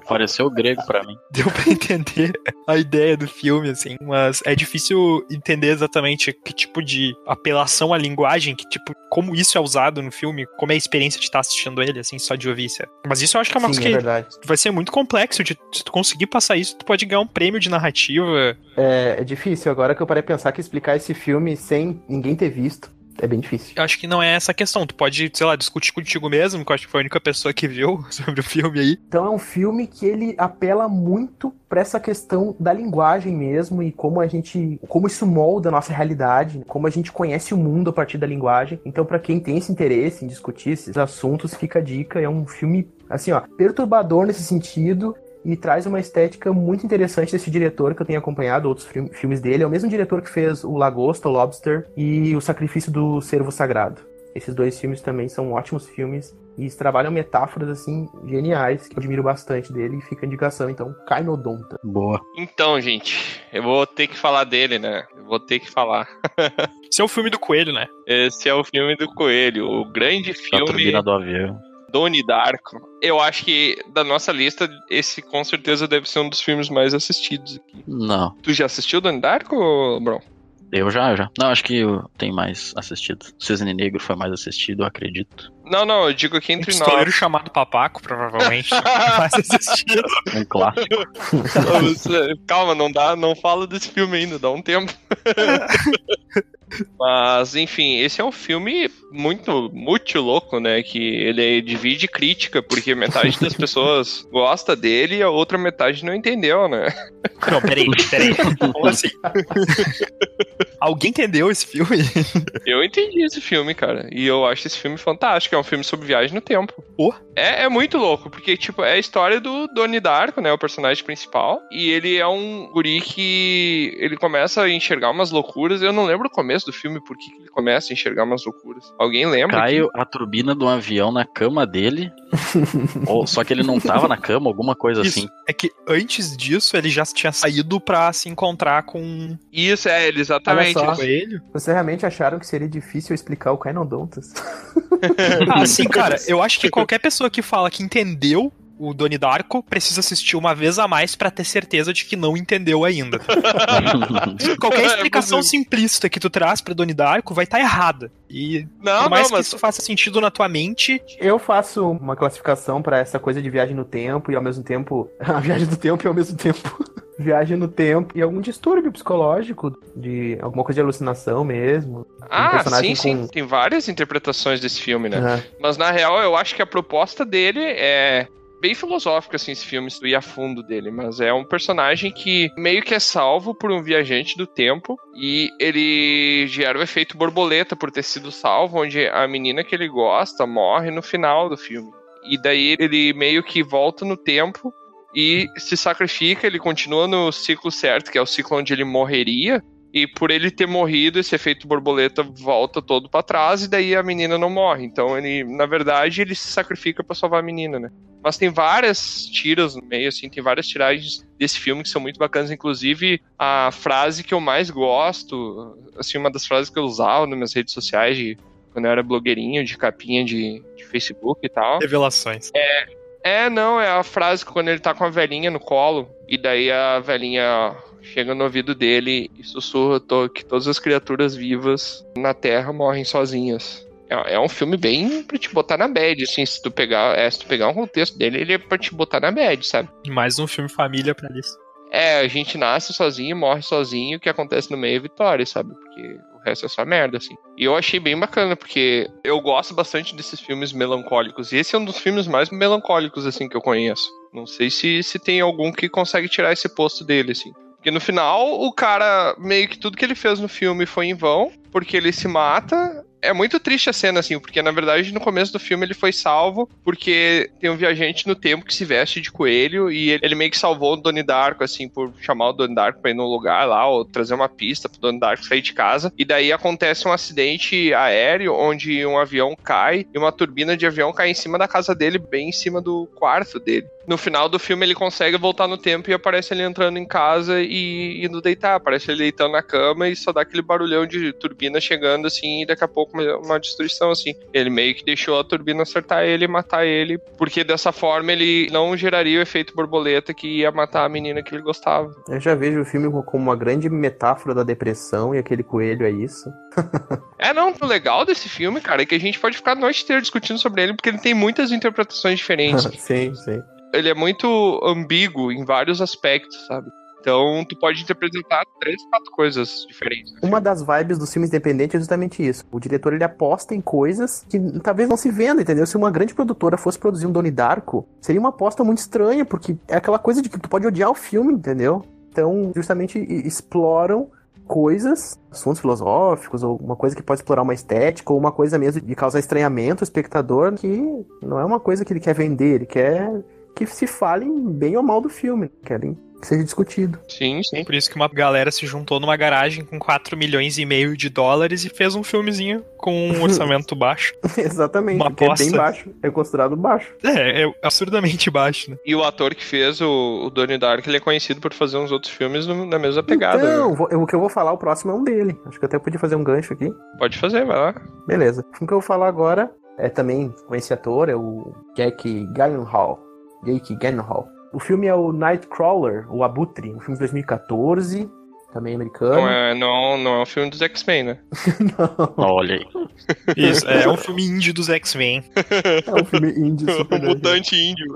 Speaker 6: Pareceu grego pra mim.
Speaker 4: Deu pra entender a ideia do filme, assim, mas é difícil entender exatamente que tipo de apelação à linguagem, que tipo, como isso é usado no filme, como é a experiência de estar assistindo ele, assim, só de ouvir isso. Mas isso eu acho que é uma coisa que vai ser muito complexo, se tu conseguir passar isso, tu pode ganhar um prêmio de narrativa.
Speaker 5: É difícil, agora que eu parei de pensar que explicar esse filme sem ninguém ter visto é bem difícil.
Speaker 4: Eu acho que não é essa a questão. Tu pode, sei lá, discutir contigo mesmo, que eu acho que foi a única pessoa que viu sobre o filme aí.
Speaker 5: Então é um filme que ele apela muito pra essa questão da linguagem mesmo e como isso molda a nossa realidade, como a gente conhece o mundo a partir da linguagem. Então pra quem tem esse interesse em discutir esses assuntos, fica a dica. É um filme, assim, ó, perturbador nesse sentido. E traz uma estética muito interessante desse diretor que eu tenho acompanhado outros filmes dele. É o mesmo diretor que fez o Lagosta, o Lobster e o Sacrifício do Cervo Sagrado. Esses dois filmes também são ótimos filmes e eles trabalham metáforas, assim, geniais, que eu admiro bastante dele e fica a indicação, então, Cainodonta.
Speaker 6: Boa.
Speaker 3: Então, gente, eu vou ter que falar dele, né? Eu vou ter que falar.
Speaker 4: Esse é o filme do Coelho, né?
Speaker 3: Esse é o filme do Coelho, o grande filme...
Speaker 6: A Turbina do Avião.
Speaker 3: Donnie Darko. Eu acho que da nossa lista, esse com certeza deve ser um dos filmes mais assistidos aqui.
Speaker 6: Não.
Speaker 3: Tu já assistiu Donnie Darko, Bron?
Speaker 6: Eu já. Não, acho que tem mais assistido. Cisne Negro foi mais assistido, eu acredito.
Speaker 3: Não, eu digo aqui entre nós.
Speaker 4: Pistoleiro chamado Papaco, provavelmente. mais assistido.
Speaker 6: Um clássico.
Speaker 3: Calma, não fala desse filme ainda, dá um tempo. Mas, enfim, esse é um filme muito louco, né? Que ele divide crítica, porque metade das pessoas gosta dele e a outra metade não entendeu, né?
Speaker 4: Não, peraí. Como assim? Alguém entendeu esse filme?
Speaker 3: Eu entendi esse filme, cara. E eu acho esse filme fantástico. É um filme sobre viagem no tempo. É muito louco, porque, tipo, é a história do Donnie Darko, né? O personagem principal. E ele é um guri que ele começa a enxergar umas loucuras. Eu não lembro o começo do filme, por que ele começa a enxergar umas loucuras. Alguém lembra?
Speaker 6: Caiu a turbina de um avião na cama dele. Só que ele não tava na cama, alguma coisa
Speaker 4: isso,
Speaker 6: assim.
Speaker 4: É que antes disso, ele já tinha saído pra se encontrar com...
Speaker 3: Isso, ele exatamente.
Speaker 5: Ele. Vocês realmente acharam que seria difícil explicar o Cainodontas?
Speaker 4: Sim, cara. Eu acho que qualquer pessoa que fala que entendeu o Donnie Darko precisa assistir uma vez a mais pra ter certeza de que não entendeu ainda. Qualquer explicação simplista que tu traz pra Donnie Darko vai estar errada. E por mais que isso faça sentido na tua mente...
Speaker 5: Eu faço uma classificação pra essa coisa de viagem no tempo e ao mesmo tempo... A viagem do tempo e ao mesmo tempo... Viagem no tempo e algum distúrbio psicológico, de alguma coisa de alucinação mesmo.
Speaker 3: Sim. Tem várias interpretações desse filme, né? Mas na real eu acho que a proposta dele é... bem filosófico, assim, esse filme, se tu ir a fundo dele, mas é um personagem que meio que é salvo por um viajante do tempo e ele gera o efeito borboleta por ter sido salvo, onde a menina que ele gosta morre no final do filme. E daí ele meio que volta no tempo e se sacrifica, ele continua no ciclo certo, que é o ciclo onde ele morreria, e por ele ter morrido, esse efeito borboleta volta todo pra trás, e daí a menina não morre. Então ele, na verdade, ele se sacrifica pra salvar a menina, né? Mas tem várias tiras no meio, assim, tem várias tiragens desse filme que são muito bacanas, inclusive a frase que eu mais gosto, assim, uma das frases que eu usava nas minhas redes sociais, quando eu era blogueirinho, de capinha de Facebook e tal.
Speaker 4: Revelações.
Speaker 3: É a frase que quando ele tá com a velhinha no colo, e daí a velhinha chega no ouvido dele e sussurra que todas as criaturas vivas na Terra morrem sozinhas. É um filme bem pra te botar na bad, assim, se tu pegar um contexto dele, ele é pra te botar na bad, sabe?
Speaker 4: Mais um filme família pra isso.
Speaker 3: A gente nasce sozinho, morre sozinho, o que acontece no meio é vitória, sabe? Porque o resto é só merda, assim. E eu achei bem bacana, porque eu gosto bastante desses filmes melancólicos. E esse é um dos filmes mais melancólicos, assim, que eu conheço. Não sei se tem algum que consegue tirar esse posto dele, assim. Porque no final, o cara, meio que tudo que ele fez no filme foi em vão, porque ele se mata É muito triste a cena, assim, porque na verdade no começo do filme ele foi salvo porque tem um viajante no tempo que se veste de coelho e ele meio que salvou o Donnie Darko, assim, por chamar o Donnie Darko pra ir num lugar lá, ou trazer uma pista pro Donnie Darko sair de casa. E daí acontece um acidente aéreo onde um avião cai e uma turbina de avião cai em cima da casa dele, bem em cima do quarto dele. No final do filme ele consegue voltar no tempo e aparece ele entrando em casa e indo deitar. Aparece ele deitando na cama e só dá aquele barulhão de turbina chegando, assim, e daqui a pouco uma destruição, assim. Ele meio que deixou a turbina acertar ele e matar ele, porque dessa forma ele não geraria o efeito borboleta que ia matar a menina que ele gostava.
Speaker 5: Eu já vejo o filme como uma grande metáfora da depressão e aquele coelho é isso.
Speaker 3: O legal desse filme, cara, é que a gente pode ficar a noite inteira discutindo sobre ele, porque ele tem muitas interpretações diferentes.
Speaker 5: Sim, sim.
Speaker 3: Ele é muito ambíguo em vários aspectos, sabe? Então, tu pode interpretar 3, 4 coisas diferentes.
Speaker 5: Uma das vibes dos filmes independentes é justamente isso. O diretor, ele aposta em coisas que talvez não se vendam, entendeu? Se uma grande produtora fosse produzir um Donnie Darko, seria uma aposta muito estranha, porque é aquela coisa de que tu pode odiar o filme, entendeu? Então, justamente exploram coisas, assuntos filosóficos, ou uma coisa que pode explorar uma estética, ou uma coisa mesmo de causar estranhamento ao espectador, que não é uma coisa que ele quer vender, ele quer que se fale bem ou mal do filme, querem que seja discutido.
Speaker 3: Sim.
Speaker 4: Por isso que uma galera se juntou numa garagem com 4,5 milhões de dólares e fez um filmezinho com um orçamento baixo.
Speaker 5: Exatamente, que é bem baixo, é considerado baixo.
Speaker 4: É absurdamente baixo, né?
Speaker 3: E o ator que fez o Donnie Darko, ele é conhecido por fazer uns outros filmes na mesma pegada.
Speaker 5: Então, o que eu vou falar, o próximo é um dele. Acho que eu até podia fazer um gancho aqui.
Speaker 3: Pode fazer, vai lá.
Speaker 5: Beleza. O filme que eu vou falar agora é também com esse ator, é o Jake Gyllenhaal. O filme é o Nightcrawler, o Abutre, um filme de 2014, também americano.
Speaker 3: Não é um filme dos X-Men, né?
Speaker 5: Não.
Speaker 6: Olha aí.
Speaker 4: Isso, é um filme índio dos X-Men.
Speaker 5: É um filme índio super.
Speaker 3: Um mutante índio.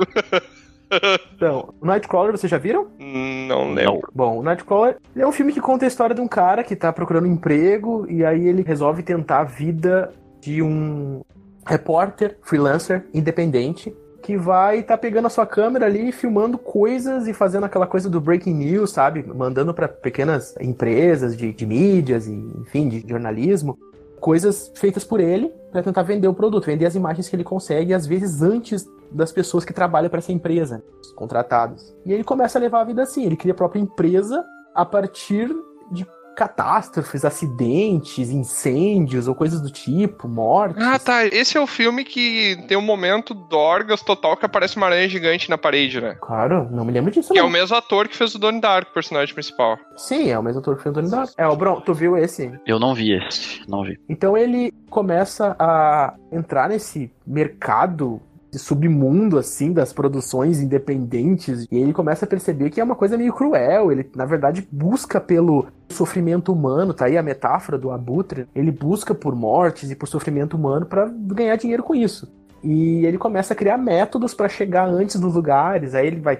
Speaker 5: Então, o Nightcrawler, vocês já viram?
Speaker 3: Não lembro.
Speaker 5: Bom, o Nightcrawler é um filme que conta a história de um cara que tá procurando emprego e aí ele resolve tentar a vida de um repórter, freelancer, independente, que vai estar pegando a sua câmera ali, filmando coisas e fazendo aquela coisa do breaking news, sabe? Mandando para pequenas empresas de mídias e, enfim, de jornalismo, coisas feitas por ele para tentar vender o produto, vender as imagens que ele consegue, às vezes antes das pessoas que trabalham para essa empresa, os contratados. E ele começa a levar a vida assim, ele cria a própria empresa a partir de catástrofes, acidentes, incêndios ou coisas do tipo, mortes.
Speaker 3: Ah, tá. Esse é o filme que tem um momento dorgas total que aparece uma aranha gigante na parede, né?
Speaker 5: Claro, não me lembro disso,
Speaker 3: Que
Speaker 5: não.
Speaker 3: é o mesmo ator que fez o Donnie Darko, o personagem principal.
Speaker 5: Sim, é o mesmo ator que fez o Donnie Darko. O Bron, tu viu esse?
Speaker 6: Eu não vi esse, não vi.
Speaker 5: Então ele começa a entrar nesse mercado de submundo, assim, das produções independentes, e ele começa a perceber que é uma coisa meio cruel, ele, na verdade, busca pelo sofrimento humano, tá aí a metáfora do Abutre, ele busca por mortes e por sofrimento humano para ganhar dinheiro com isso. E ele começa a criar métodos para chegar antes dos lugares, aí ele vai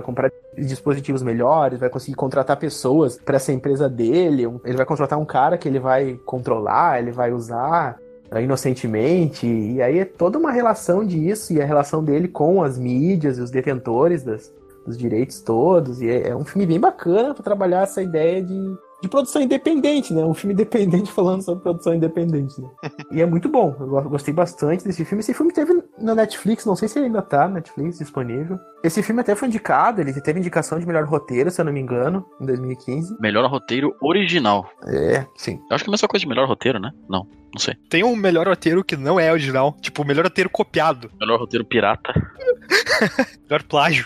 Speaker 5: comprar dispositivos melhores, vai conseguir contratar pessoas para essa empresa dele, ele vai contratar um cara que ele vai controlar, ele vai usar inocentemente, e aí é toda uma relação disso, e a relação dele com as mídias e os detentores dos direitos todos, e é um filme bem bacana para trabalhar essa ideia de produção independente, né? Um filme independente falando sobre produção independente, né? E é muito bom, eu gostei bastante desse filme. Esse filme teve na Netflix, não sei se ele ainda tá na Netflix disponível. Esse filme até foi indicado, ele teve indicação de melhor roteiro, se eu não me engano, em 2015.
Speaker 6: Melhor roteiro original.
Speaker 5: Sim.
Speaker 6: Eu acho que é a mesma coisa de melhor roteiro, né? Não sei.
Speaker 4: Tem um melhor roteiro que não é original, tipo, o melhor roteiro copiado.
Speaker 6: Melhor roteiro pirata.
Speaker 4: Melhor plágio.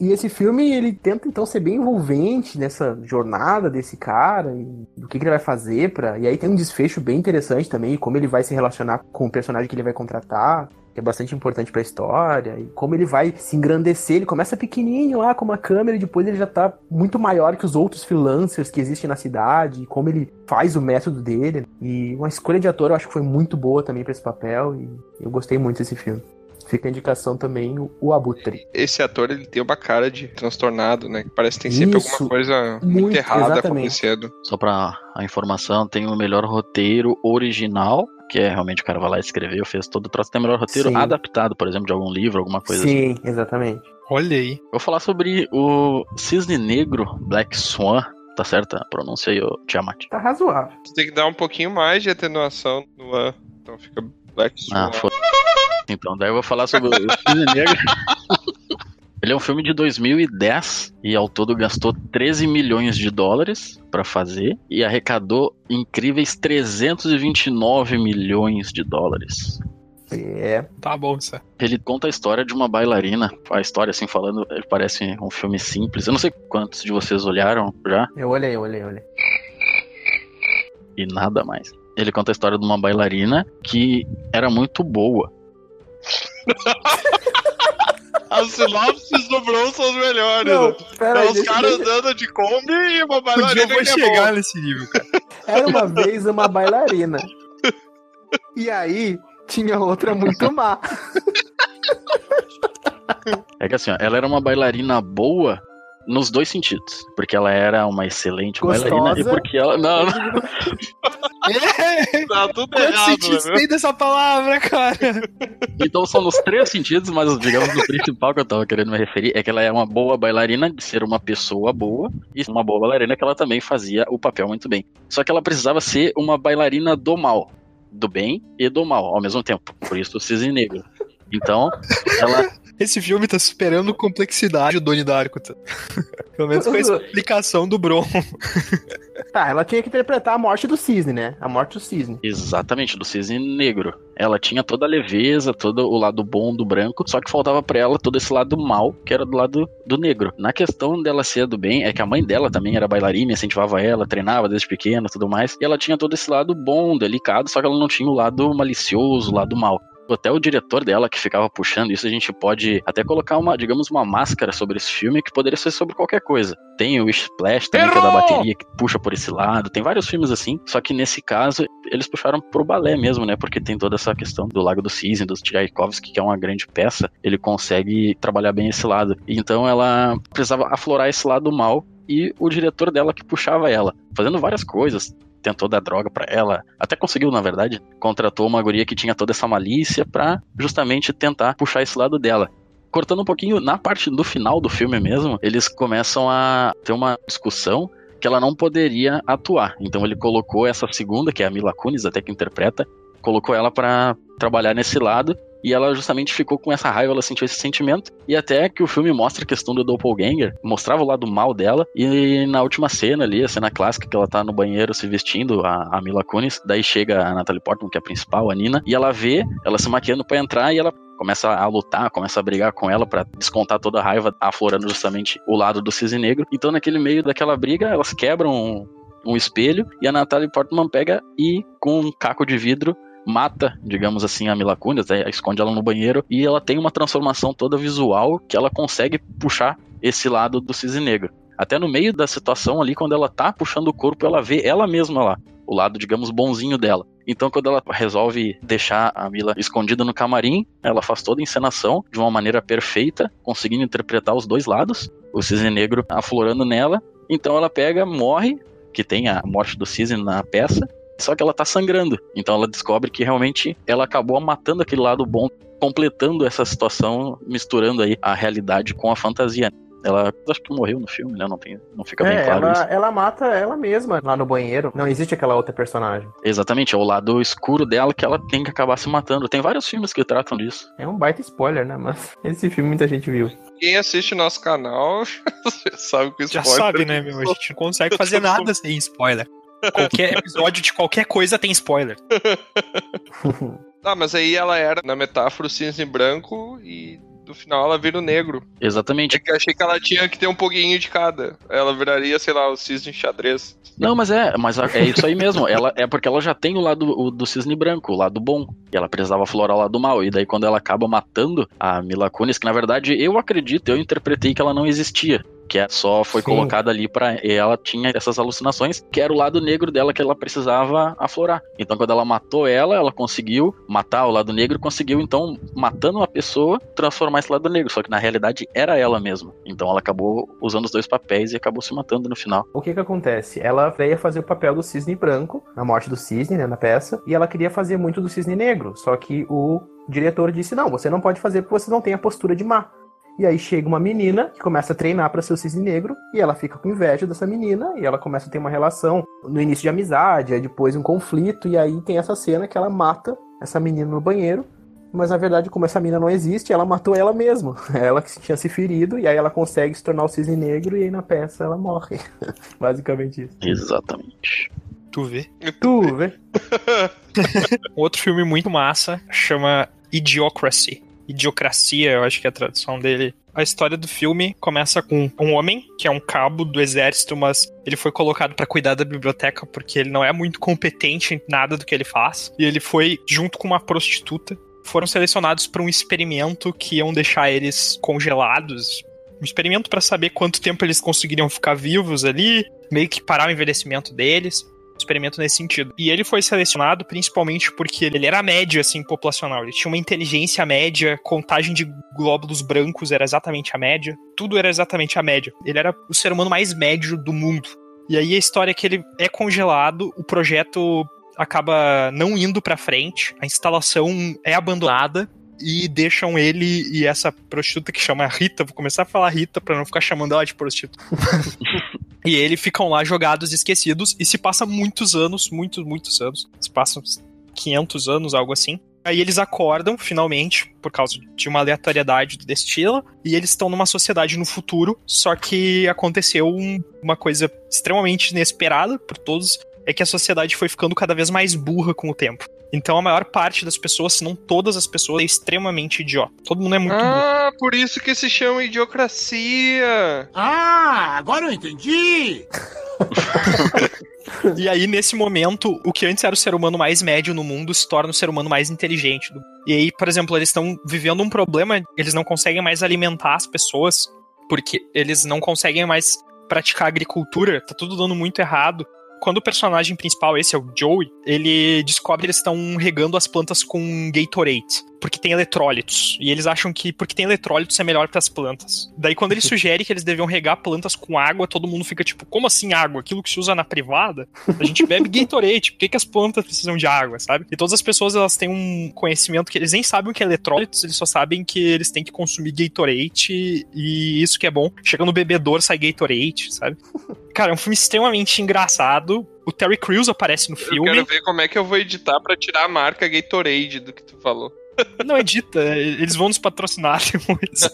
Speaker 5: E esse filme, ele tenta, então, ser bem envolvente nessa jornada desse cara, e do que ele vai fazer e aí tem um desfecho bem interessante também, como ele vai se relacionar com o personagem que ele vai contratar, que é bastante importante pra história, e como ele vai se engrandecer. Ele começa pequenininho lá com uma câmera e depois ele já tá muito maior que os outros freelancers que existem na cidade, e como ele faz o método dele. E uma escolha de ator eu acho que foi muito boa também pra esse papel, e eu gostei muito desse filme. Fica a indicação também, o Abutre.
Speaker 3: Esse ator, ele tem uma cara de transtornado, né? Parece que tem sempre alguma coisa muito errada acontecendo.
Speaker 6: Só pra a informação, tem o melhor roteiro original, que é realmente o cara vai lá escrever, fez todo o troço. Tem o melhor roteiro adaptado, por exemplo, de algum livro, alguma coisa assim.
Speaker 5: Sim, exatamente.
Speaker 4: Olha aí.
Speaker 6: Vou falar sobre o Cisne Negro, Black Swan, Tá certa a pronúncia aí, Tiamat?
Speaker 5: Tá razoável.
Speaker 3: Tu tem que dar um pouquinho mais de atenuação no A. Então fica Black Swan.
Speaker 6: Então, daí eu vou falar sobre o Cisne Negro. Ele é um filme de 2010 e ao todo gastou 13 milhões de dólares pra fazer e arrecadou incríveis 329 milhões de dólares.
Speaker 4: Tá bom, isso.
Speaker 6: Ele conta a história de uma bailarina. A história, assim, falando, parece um filme simples. Eu não sei quantos de vocês olharam já.
Speaker 5: Eu olhei.
Speaker 6: E nada mais. Ele conta a história de uma bailarina que era muito boa.
Speaker 3: As sinopses do Bron são os melhores.
Speaker 5: Não, pera aí,
Speaker 3: os caras andando de Kombi e uma bailarina que
Speaker 4: eu vou chegar nesse nível, cara.
Speaker 5: Era uma vez uma bailarina. E aí, tinha outra muito má.
Speaker 6: É que assim, ó, ela era uma bailarina boa nos dois sentidos. Porque ela era uma excelente
Speaker 5: gostosa.
Speaker 6: Bailarina e porque ela... Não.
Speaker 3: Tá tudo
Speaker 4: Quantos
Speaker 3: errado,
Speaker 4: sentidos
Speaker 3: né?
Speaker 4: tem dessa palavra, cara?
Speaker 6: Então são nos três sentidos, mas digamos o principal que eu tava querendo me referir é que ela é uma boa bailarina de ser uma pessoa boa e uma boa bailarina que ela também fazia o papel muito bem. Só que ela precisava ser uma bailarina do mal, do bem e do mal ao mesmo tempo. Por isso o Cisne Negro. Então, ela...
Speaker 4: Esse filme tá superando complexidade do Donnie Darko. Tá? Pelo menos com a explicação do Bron.
Speaker 5: Tá, ela tinha que interpretar a morte do cisne, né? A morte do cisne.
Speaker 6: Exatamente, do Cisne Negro. Ela tinha toda a leveza, todo o lado bom do branco, só que faltava pra ela todo esse lado mal, que era do lado do negro. Na questão dela ser do bem, é que a mãe dela também era bailarina, incentivava ela, treinava desde pequena e tudo mais, e ela tinha todo esse lado bom, delicado, só que ela não tinha o lado malicioso, o lado mal. Até o diretor dela que ficava puxando isso, a gente pode até colocar uma máscara sobre esse filme que poderia ser sobre qualquer coisa. Tem o Splash também, que é da bateria, que puxa por esse lado. Tem vários filmes assim, só que nesse caso eles puxaram pro balé mesmo, né? Porque tem toda essa questão do Lago do Cisne, do Tchaikovsky, que é uma grande peça. Ele consegue trabalhar bem esse lado. Então ela precisava aflorar esse lado mal e o diretor dela que puxava ela, fazendo várias coisas. Tentou dar droga pra ela, até conseguiu, na verdade. Contratou uma guria que tinha toda essa malícia pra justamente tentar puxar esse lado dela. Cortando um pouquinho, na parte do final do filme mesmo, eles começam a ter uma discussão que ela não poderia atuar. Então ele colocou essa segunda, que é a Mila Kunis, até que interpreta, colocou ela pra trabalhar nesse lado. E ela justamente ficou com essa raiva, ela sentiu esse sentimento. E até que o filme mostra a questão do doppelganger, mostrava o lado mal dela. E na última cena ali, a cena clássica, que ela tá no banheiro se vestindo, a Mila Kunis. Daí chega a Natalie Portman, que é a principal, a Nina. E ela vê, ela se maquiando pra entrar e ela começa a lutar, começa a brigar com ela pra descontar toda a raiva, aflorando justamente o lado do Cisne Negro. Então naquele meio daquela briga, elas quebram um espelho. E a Natalie Portman pega e, com um caco de vidro, mata, digamos assim, a Mila Kunis, esconde ela no banheiro e ela tem uma transformação toda visual que ela consegue puxar esse lado do Cisne Negro. Até no meio da situação ali, quando ela tá puxando o corpo, ela vê ela mesma lá, o lado, digamos, bonzinho dela. Então, quando ela resolve deixar a Mila escondida no camarim, ela faz toda a encenação de uma maneira perfeita, conseguindo interpretar os dois lados, o Cisne Negro aflorando nela. Então ela pega, morre, que tem a morte do cisne na peça, só que ela tá sangrando. Então ela descobre que realmente ela acabou matando aquele lado bom, completando essa situação, misturando aí a realidade com a fantasia. Ela, acho que morreu no filme, né? Não fica bem claro isso.
Speaker 5: Ela mata ela mesma lá no banheiro. Não existe aquela outra personagem.
Speaker 6: Exatamente, é o lado escuro dela que ela tem que acabar se matando. Tem vários filmes que tratam disso.
Speaker 5: É um baita spoiler, né? Mas esse filme muita gente viu.
Speaker 3: Quem assiste nosso canal sabe que
Speaker 4: spoiler... Já sabe, né, meu? A gente não consegue fazer nada sem spoiler. Qualquer episódio de qualquer coisa tem spoiler.
Speaker 3: Ah, mas aí ela era, na metáfora, o cisne branco e no final ela vira o negro.
Speaker 6: Exatamente.
Speaker 3: É que eu achei que ela tinha que ter um pouquinho de cada. Ela viraria, sei lá, o cisne xadrez.
Speaker 6: Não, mas é isso aí mesmo. Ela, é porque ela já tem o lado do cisne branco, o lado bom. E ela precisava aflorar o lado mal. E daí quando ela acaba matando a Mila Kunis, que na verdade eu interpretei que ela não existia. Que só foi colocada ali e ela tinha essas alucinações, que era o lado negro dela que ela precisava aflorar. Então quando ela matou ela conseguiu matar o lado negro, conseguiu então, matando uma pessoa, transformar esse lado negro, só que na realidade era ela mesma. Então ela acabou usando os dois papéis e acabou se matando no final.
Speaker 5: O que acontece? Ela veio fazer o papel do cisne branco, na morte do cisne, né, na peça, e ela queria fazer muito do cisne negro, só que o diretor disse, não, você não pode fazer porque você não tem a postura de má. E aí chega uma menina que começa a treinar pra ser o cisne negro, e ela fica com inveja dessa menina, e ela começa a ter uma relação, no início de amizade, aí depois um conflito, e aí tem essa cena que ela mata essa menina no banheiro, mas na verdade, como essa menina não existe, ela matou ela mesma. Ela que tinha se ferido, e aí ela consegue se tornar o cisne negro, e aí na peça ela morre. Basicamente isso.
Speaker 6: Exatamente.
Speaker 4: Tu vê?
Speaker 3: Outro
Speaker 4: filme muito massa chama Idiocracy. Idiocracia, eu acho que é a tradução dele. A história do filme começa com um homem, que é um cabo do exército, mas ele foi colocado pra cuidar da biblioteca porque ele não é muito competente em nada do que ele faz. E ele foi, junto com uma prostituta, foram selecionados para um experimento que iam deixar eles congelados. Um experimento pra saber quanto tempo eles conseguiriam ficar vivos ali, meio que parar o envelhecimento deles. Experimento nesse sentido. E ele foi selecionado principalmente porque ele era médio, assim, populacional. Ele tinha uma inteligência média, contagem de glóbulos brancos era exatamente a média. Tudo era exatamente a média. Ele era o ser humano mais médio do mundo. E aí a história é que ele é congelado, o projeto acaba não indo pra frente, a instalação é abandonada, e deixam ele e essa prostituta que chama Rita, vou começar a falar Rita pra não ficar chamando ela de prostituta. E ele ficam lá jogados, esquecidos, e se passa muitos anos, muitos anos, se passam 500 anos, algo assim. Aí eles acordam, finalmente, por causa de uma aleatoriedade do destino, e eles estão numa sociedade no futuro, só que aconteceu uma coisa extremamente inesperada por todos, é que a sociedade foi ficando cada vez mais burra com o tempo. Então a maior parte das pessoas, se não todas as pessoas, é extremamente idiota. Todo mundo é muito burro.
Speaker 3: Ah, por isso que se chama Idiocracia!
Speaker 7: Ah, agora eu entendi!
Speaker 4: E aí, nesse momento, o que antes era o ser humano mais médio no mundo se torna o ser humano mais inteligente. E aí, por exemplo, eles estão vivendo um problema, eles não conseguem mais alimentar as pessoas, porque eles não conseguem mais praticar agricultura, tá tudo dando muito errado. Quando o personagem principal, esse é o Joey, ele descobre que eles estão regando as plantas com Gatorade, porque tem eletrólitos. E eles acham que porque tem eletrólitos é melhor para as plantas. Daí quando ele sugere que eles deviam regar plantas com água, todo mundo fica tipo, como assim água? Aquilo que se usa na privada? A gente bebe Gatorade, por que as plantas precisam de água, sabe? E todas as pessoas, elas têm um conhecimento que eles nem sabem o que é eletrólitos, eles só sabem que eles têm que consumir Gatorade e isso que é bom. Chega no bebedor, sai Gatorade, sabe? Cara, é um filme extremamente engraçado. O Terry Crews aparece no filme.
Speaker 3: Eu quero ver como é que eu vou editar pra tirar a marca Gatorade do que tu falou.
Speaker 4: Não edita, eles vão nos patrocinar depois.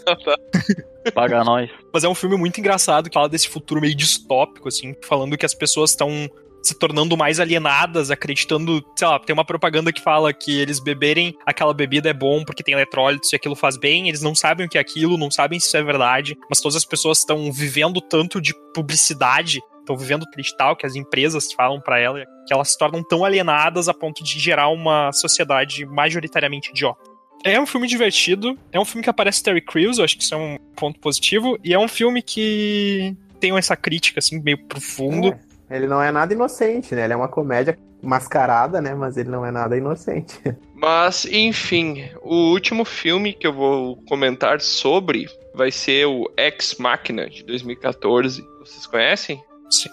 Speaker 6: Paga nós.
Speaker 4: Mas é um filme muito engraçado que fala desse futuro meio distópico, assim, falando que as pessoas estão se tornando mais alienadas, acreditando, sei lá, tem uma propaganda que fala que eles beberem aquela bebida é bom porque tem eletrólitos e aquilo faz bem, eles não sabem o que é aquilo, não sabem se isso é verdade, mas todas as pessoas estão vivendo tanto de publicidade, estão vivendo digital que as empresas falam pra ela, que elas se tornam tão alienadas a ponto de gerar uma sociedade majoritariamente idiota. É um filme divertido, é um filme que aparece Terry Crews, eu acho que isso é um ponto positivo, e é um filme que tem essa crítica, assim, meio profundo.
Speaker 5: Ele não é nada inocente, né? Ele é uma comédia mascarada, né? Mas ele não é nada inocente.
Speaker 3: Mas, enfim, o último filme que eu vou comentar sobre vai ser o Ex Machina, de 2014. Vocês conhecem?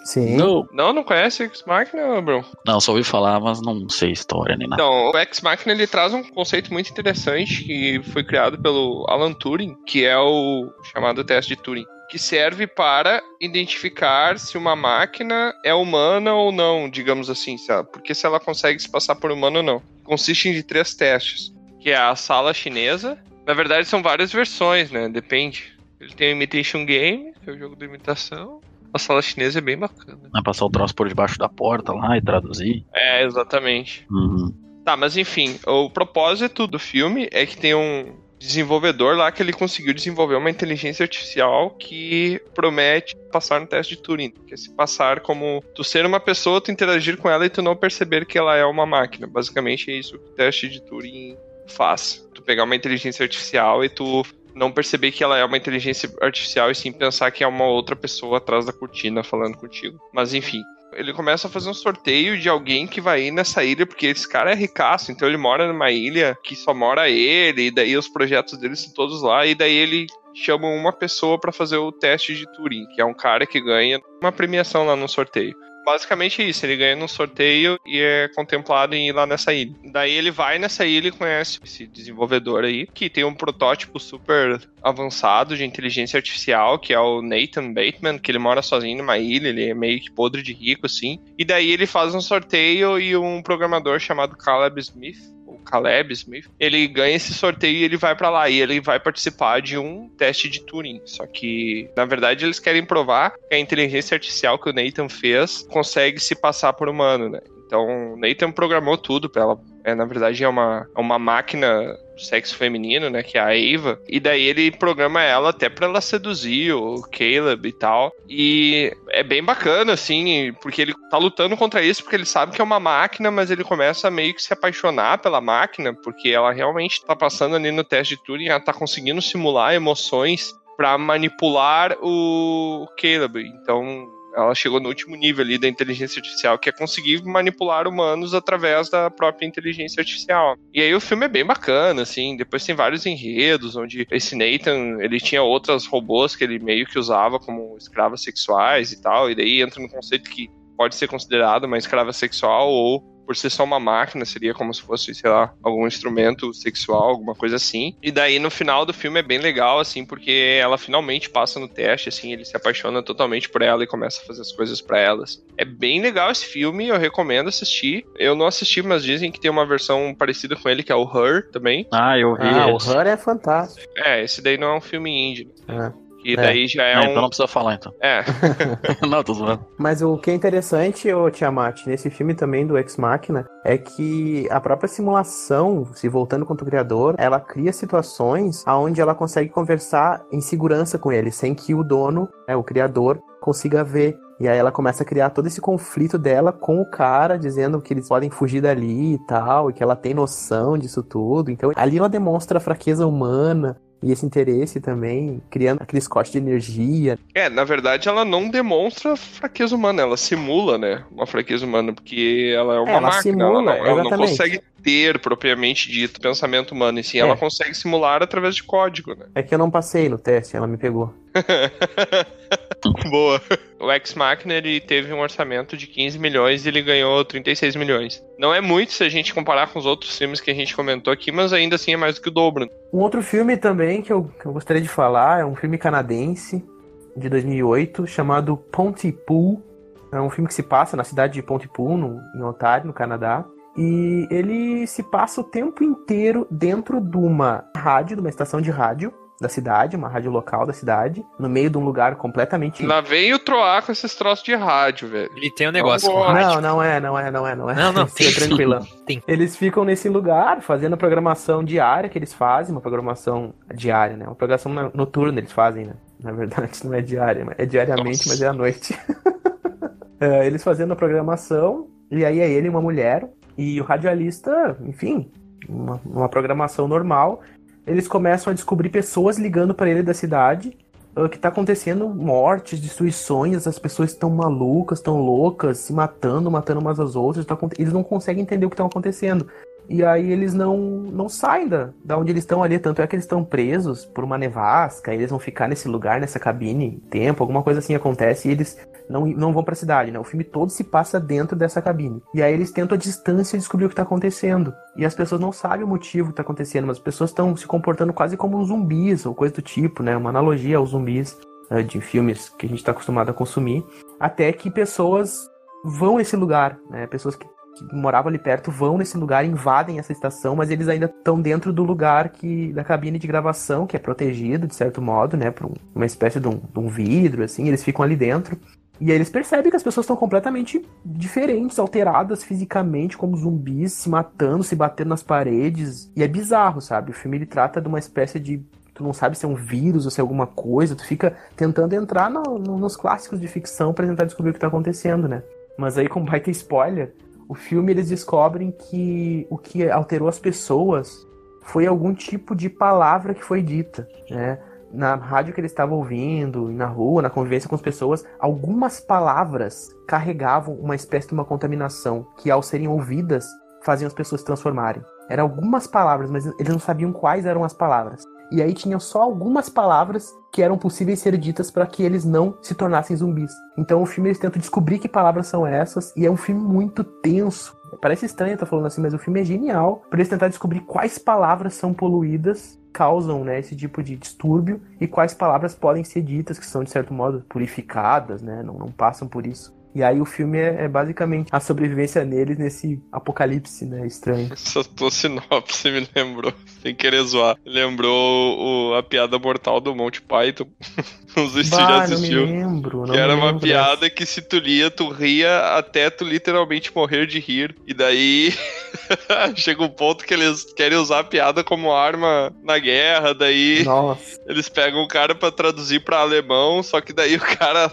Speaker 5: Sim.
Speaker 3: Não conhece o Ex Machina, Bruno?
Speaker 6: Não, só ouvi falar, mas não sei história nem nada.
Speaker 3: Então, o Ex Machina, ele traz um conceito muito interessante que foi criado pelo Alan Turing, que é o chamado teste de Turing, que serve para identificar se uma máquina é humana ou não, digamos assim, sabe? Porque se ela consegue se passar por humano ou não. Consiste em 3 testes, que é a sala chinesa. Na verdade, são várias versões, né? Depende. Ele tem o Imitation Game, que é o jogo de imitação. A sala chinesa é bem bacana.
Speaker 6: Vai passar o troço por debaixo da porta lá e traduzir.
Speaker 3: É, exatamente.
Speaker 6: Uhum.
Speaker 3: Tá, mas enfim, o propósito do filme é que tem um desenvolvedor lá que ele conseguiu desenvolver uma inteligência artificial que promete passar no teste de Turing, que é se passar como tu ser uma pessoa, tu interagir com ela e tu não perceber que ela é uma máquina. Basicamente é isso que o teste de Turing faz. Tu pegar uma inteligência artificial e tu não perceber que ela é uma inteligência artificial e sim pensar que é uma outra pessoa atrás da cortina falando contigo. Mas enfim, ele começa a fazer um sorteio de alguém que vai ir nessa ilha, porque esse cara é ricaço, então ele mora numa ilha que só mora ele, e daí os projetos dele são todos lá, e daí ele chamam uma pessoa pra fazer o teste de Turing, que é um cara que ganha uma premiação lá no sorteio. Basicamente é isso, ele ganha num sorteio e é contemplado em ir lá nessa ilha. Daí ele vai nessa ilha e conhece esse desenvolvedor aí, que tem um protótipo super avançado de inteligência artificial, que é o Nathan Bateman, que ele mora sozinho numa ilha, ele é meio que podre de rico, assim. E daí ele faz um sorteio e um programador chamado Caleb Smith, ele ganha esse sorteio e ele vai pra lá, e ele vai participar de um teste de Turing, só que na verdade eles querem provar que a inteligência artificial que o Nathan fez consegue se passar por humano, né? Então o Nathan programou tudo pra ela, na verdade é uma máquina do sexo feminino, né, que é a Ava, e daí ele programa ela até pra ela seduzir o Caleb e tal, e é bem bacana, assim, porque ele tá lutando contra isso, porque ele sabe que é uma máquina, mas ele começa a meio que se apaixonar pela máquina, porque ela realmente tá passando ali no teste de Turing, ela tá conseguindo simular emoções pra manipular o Caleb, então ela chegou no último nível ali da inteligência artificial, que é conseguir manipular humanos através da própria inteligência artificial. E aí o filme é bem bacana, assim, depois tem vários enredos, onde esse Nathan, ele tinha outras robôs que ele meio que usava como escravas sexuais e tal, e daí entra no conceito que pode ser considerado uma escrava sexual ou por ser só uma máquina, seria como se fosse, sei lá, algum instrumento sexual, alguma coisa assim. E daí, no final do filme, é bem legal, assim, porque ela finalmente passa no teste, assim, ele se apaixona totalmente por ela e começa a fazer as coisas pra elas. É bem legal esse filme, eu recomendo assistir. Eu não assisti, mas dizem que tem uma versão parecida com ele, que é o Her, também.
Speaker 6: Ah, eu vi esse.
Speaker 5: O Her é fantástico.
Speaker 3: Esse daí não é um filme indie. E daí já é
Speaker 6: então não precisa falar, então. Não, tô zoando.
Speaker 5: Mas o que é interessante, Tiamat, nesse filme também do Ex Machina, é que a própria simulação, se voltando contra o criador, ela cria situações onde ela consegue conversar em segurança com ele, sem que o dono, o criador, consiga ver. E aí ela começa a criar todo esse conflito dela com o cara, dizendo que eles podem fugir dali e tal, e que ela tem noção disso tudo. Então ali ela demonstra a fraqueza humana, e esse interesse também, criando aqueles cortes de energia.
Speaker 3: Na verdade, ela não demonstra fraqueza humana, ela simula, né, uma fraqueza humana, porque ela é uma máquina,
Speaker 5: simula,
Speaker 3: ela não consegue ter, propriamente dito, pensamento humano, e sim, ela consegue simular através de código, né.
Speaker 5: É que eu não passei no teste, ela me pegou.
Speaker 3: Boa. O Ex Machina, ele teve um orçamento de 15 milhões e ele ganhou 36 milhões. Não é muito se a gente comparar com os outros filmes que a gente comentou aqui, mas ainda assim é mais do que o dobro.
Speaker 5: Um outro filme também que eu gostaria de falar é um filme canadense de 2008 chamado Pontypool. É um filme que se passa na cidade de Pontypool, em Ontário, no Canadá. E ele se passa o tempo inteiro dentro de uma rádio, de uma estação de rádio da cidade, uma rádio local da cidade, no meio de um lugar completamente...
Speaker 3: Lá vem o Troar com esses troços de rádio, velho.
Speaker 4: Ele tem um negócio com rádio.
Speaker 5: Não é.
Speaker 4: Não,
Speaker 5: tem. Tranquilão.
Speaker 4: Tem.
Speaker 5: Eles ficam nesse lugar fazendo a programação diária que eles fazem, uma programação diária, né? Uma programação noturna eles fazem, né? Na verdade, não é diária, é diariamente, mas é à noite. Eles fazendo a programação, e aí é ele e uma mulher, e o radialista, enfim, uma programação normal. Eles começam a descobrir pessoas ligando para ele da cidade, que tá acontecendo mortes, destruições, as pessoas estão malucas, estão loucas, se matando umas às outras, eles não conseguem entender o que está acontecendo. E aí eles não saem da onde eles estão ali, tanto é que eles estão presos por uma nevasca, eles vão ficar nesse lugar, nessa cabine, tempo, alguma coisa assim acontece, e eles não vão pra cidade, né? O filme todo se passa dentro dessa cabine. E aí eles tentam a distância descobrir o que tá acontecendo. E as pessoas não sabem o motivo que tá acontecendo, mas as pessoas estão se comportando quase como zumbis, ou coisa do tipo, né? Uma analogia aos zumbis de filmes que a gente tá acostumado a consumir. Até que pessoas vão nesse lugar, né? Pessoas que moravam ali perto vão nesse lugar, invadem essa estação, mas eles ainda estão dentro do lugar da cabine de gravação, que é protegido, de certo modo, né, por uma espécie de um vidro, assim, eles ficam ali dentro. E aí eles percebem que as pessoas estão completamente diferentes, alteradas fisicamente, como zumbis, se matando, se batendo nas paredes. E é bizarro, sabe? O filme ele trata de uma espécie de... Tu não sabe se é um vírus ou se é alguma coisa, tu fica tentando entrar nos clássicos de ficção pra tentar descobrir o que tá acontecendo, né? Mas aí, como vai ter spoiler, o filme eles descobrem que o que alterou as pessoas foi algum tipo de palavra que foi dita, né? Na rádio que eles estavam ouvindo, na rua, na convivência com as pessoas, algumas palavras carregavam uma espécie de uma contaminação que, ao serem ouvidas, faziam as pessoas se transformarem. Eram algumas palavras, mas eles não sabiam quais eram as palavras. E aí tinham só algumas palavras que eram possíveis ser ditas para que eles não se tornassem zumbis. Então o filme eles tentam descobrir que palavras são essas, e é um filme muito tenso. Parece estranho eu estar falando assim, mas o filme é genial para eles tentar descobrir quais palavras são poluídas, causam, né, esse tipo de distúrbio, e quais palavras podem ser ditas, que são de certo modo purificadas, né, não passam por isso. E aí o filme é basicamente a sobrevivência neles nesse apocalipse, né, estranho.
Speaker 3: Essa tua sinopse me lembrou, sem querer zoar, lembrou a piada mortal do Monty Python. Não sei se tu já assistiu.
Speaker 5: Não me lembro.
Speaker 3: Que era uma piada que se tu lia, tu ria até tu literalmente morrer de rir. E daí chega um ponto que eles querem usar a piada como arma na guerra, daí eles pegam o cara pra traduzir pra alemão, só que daí o cara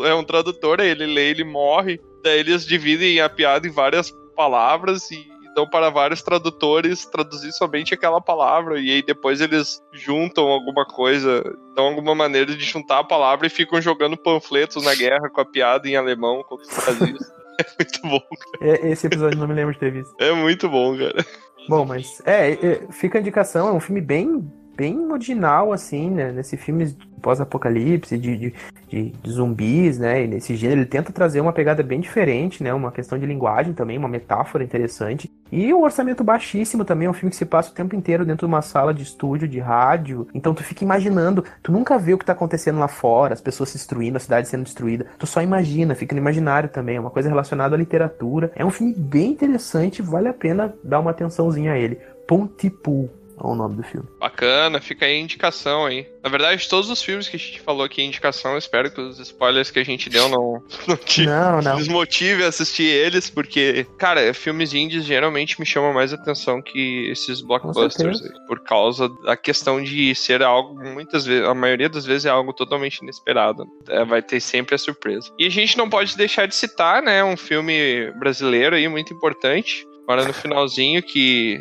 Speaker 3: é um tradutor, aí ele lê, ele morre, daí eles dividem a piada em várias palavras e dão para vários tradutores traduzir somente aquela palavra, e aí depois eles juntam alguma coisa, dão alguma maneira de juntar a palavra e ficam jogando panfletos na guerra com a piada em alemão quando se faz isso. É muito bom, cara.
Speaker 5: Esse episódio não me lembro de ter visto.
Speaker 3: É muito bom, cara.
Speaker 5: Bom, mas fica a indicação, é um filme bem original, assim, né, nesse filme pós-apocalipse, de zumbis, né, e nesse gênero, ele tenta trazer uma pegada bem diferente, né, uma questão de linguagem também, uma metáfora interessante, e um orçamento baixíssimo também, é um filme que se passa o tempo inteiro dentro de uma sala de estúdio, de rádio, então tu fica imaginando, tu nunca vê o que tá acontecendo lá fora, as pessoas se destruindo, a cidade sendo destruída, tu só imagina, fica no imaginário também, é uma coisa relacionada à literatura, é um filme bem interessante, vale a pena dar uma atençãozinha a ele. Pontypool é o nome do filme.
Speaker 3: Bacana, fica aí a indicação aí. Na verdade, todos os filmes que a gente falou aqui, indicação, eu espero que os spoilers que a gente deu não te desmotive a assistir eles, porque, cara, filmes indies geralmente me chamam mais atenção que esses blockbusters aí, por causa da questão de ser algo, muitas vezes, a maioria das vezes é algo totalmente inesperado. Vai ter sempre a surpresa. E a gente não pode deixar de citar, né, um filme brasileiro aí muito importante, agora no finalzinho, que...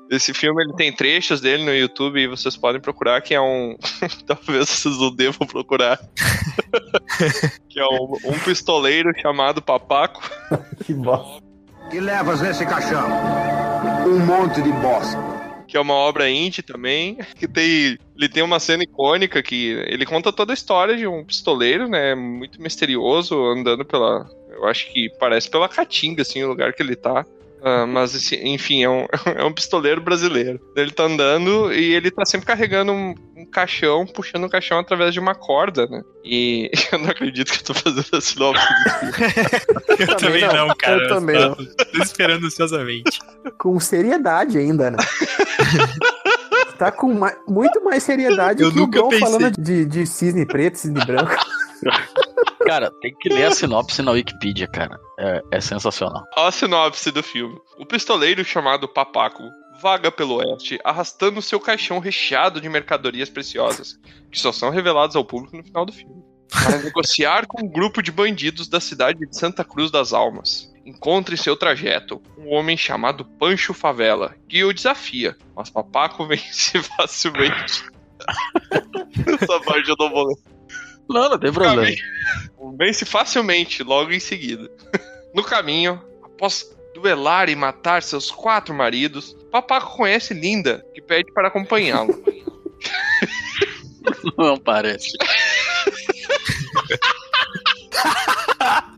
Speaker 3: Esse filme, ele tem trechos dele no YouTube e vocês podem procurar, que é um... Talvez vocês não devam procurar. Que é um pistoleiro chamado Papaco.
Speaker 5: Que bosta.
Speaker 7: Que levas nesse caixão? Um monte de bosta.
Speaker 3: Que é uma obra indie também. Ele tem uma cena icônica que ele conta toda a história de um pistoleiro, né? Muito misterioso, andando pela... Eu acho que parece pela Caatinga, assim, o lugar que ele tá. Mas, enfim, é um pistoleiro brasileiro. Ele tá andando e ele tá sempre carregando um caixão, puxando um caixão através de uma corda, né? E eu não acredito que eu tô fazendo a sinopse disso.
Speaker 4: Eu também não, cara.
Speaker 5: Eu também não.
Speaker 4: Tô esperando ansiosamente.
Speaker 5: Com seriedade ainda, né? Tá com muito mais seriedade
Speaker 4: eu
Speaker 5: que o Gão
Speaker 4: pensei.
Speaker 5: falando de cisne preto, cisne branco.
Speaker 6: Cara, tem que ler a sinopse na Wikipedia, cara. É sensacional.
Speaker 3: Olha a sinopse do filme. O pistoleiro chamado Papaco vaga pelo oeste, arrastando seu caixão recheado de mercadorias preciosas, que só são reveladas ao público no final do filme, para negociar com um grupo de bandidos da cidade de Santa Cruz das Almas. Encontra em seu trajeto um homem chamado Pancho Favela, que o desafia, mas Papaco vence facilmente. Essa parte eu não vou ler.
Speaker 6: Não tem problema.
Speaker 3: Vence facilmente, logo em seguida. No caminho, após duelar e matar seus 4 maridos, Papaco conhece Linda, que pede para acompanhá-lo.
Speaker 6: Não parece.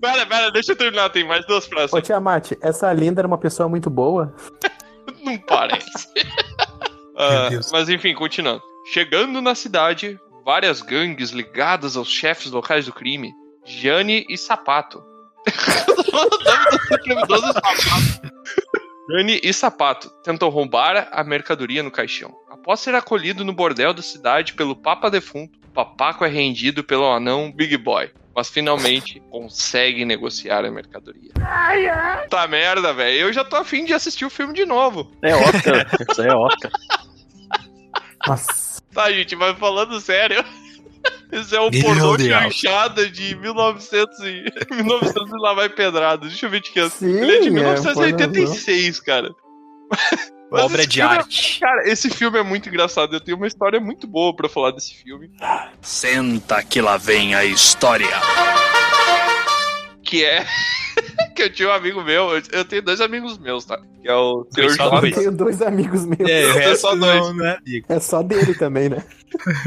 Speaker 3: Pera, deixa eu terminar, tem mais 2 frases.
Speaker 5: Ô, Tiamat, essa Linda era uma pessoa muito boa?
Speaker 3: Não parece. Mas enfim, continuando. Chegando na cidade, várias gangues ligadas aos chefes locais do crime, Gianni e Sapato. Gianni e Sapato tentam roubar a mercadoria no caixão. Após ser acolhido no bordel da cidade pelo Papa defunto, Papaco é rendido pelo anão Big Boy, mas finalmente consegue negociar a mercadoria. Tá merda, velho. Eu já tô afim de assistir o filme de novo.
Speaker 6: É Oscar, isso aí é Oscar.
Speaker 5: Nossa.
Speaker 3: Tá, gente, mas falando sério, esse é um pornô chanchada de 1900 e lá vai pedrado. Deixa eu ver de que ano. Ele é de 1986, cara.
Speaker 4: Obra de arte.
Speaker 3: Cara, esse filme é muito engraçado. Eu tenho uma história muito boa pra falar desse filme.
Speaker 7: Senta que lá vem a história.
Speaker 3: Que é... que eu tinha um amigo meu, eu tenho 2 amigos meus, tá? Que é o Sr. Jovem.
Speaker 5: Eu tenho 2 amigos meus.
Speaker 3: É só 2.
Speaker 4: Não é,
Speaker 5: é só dele também, né?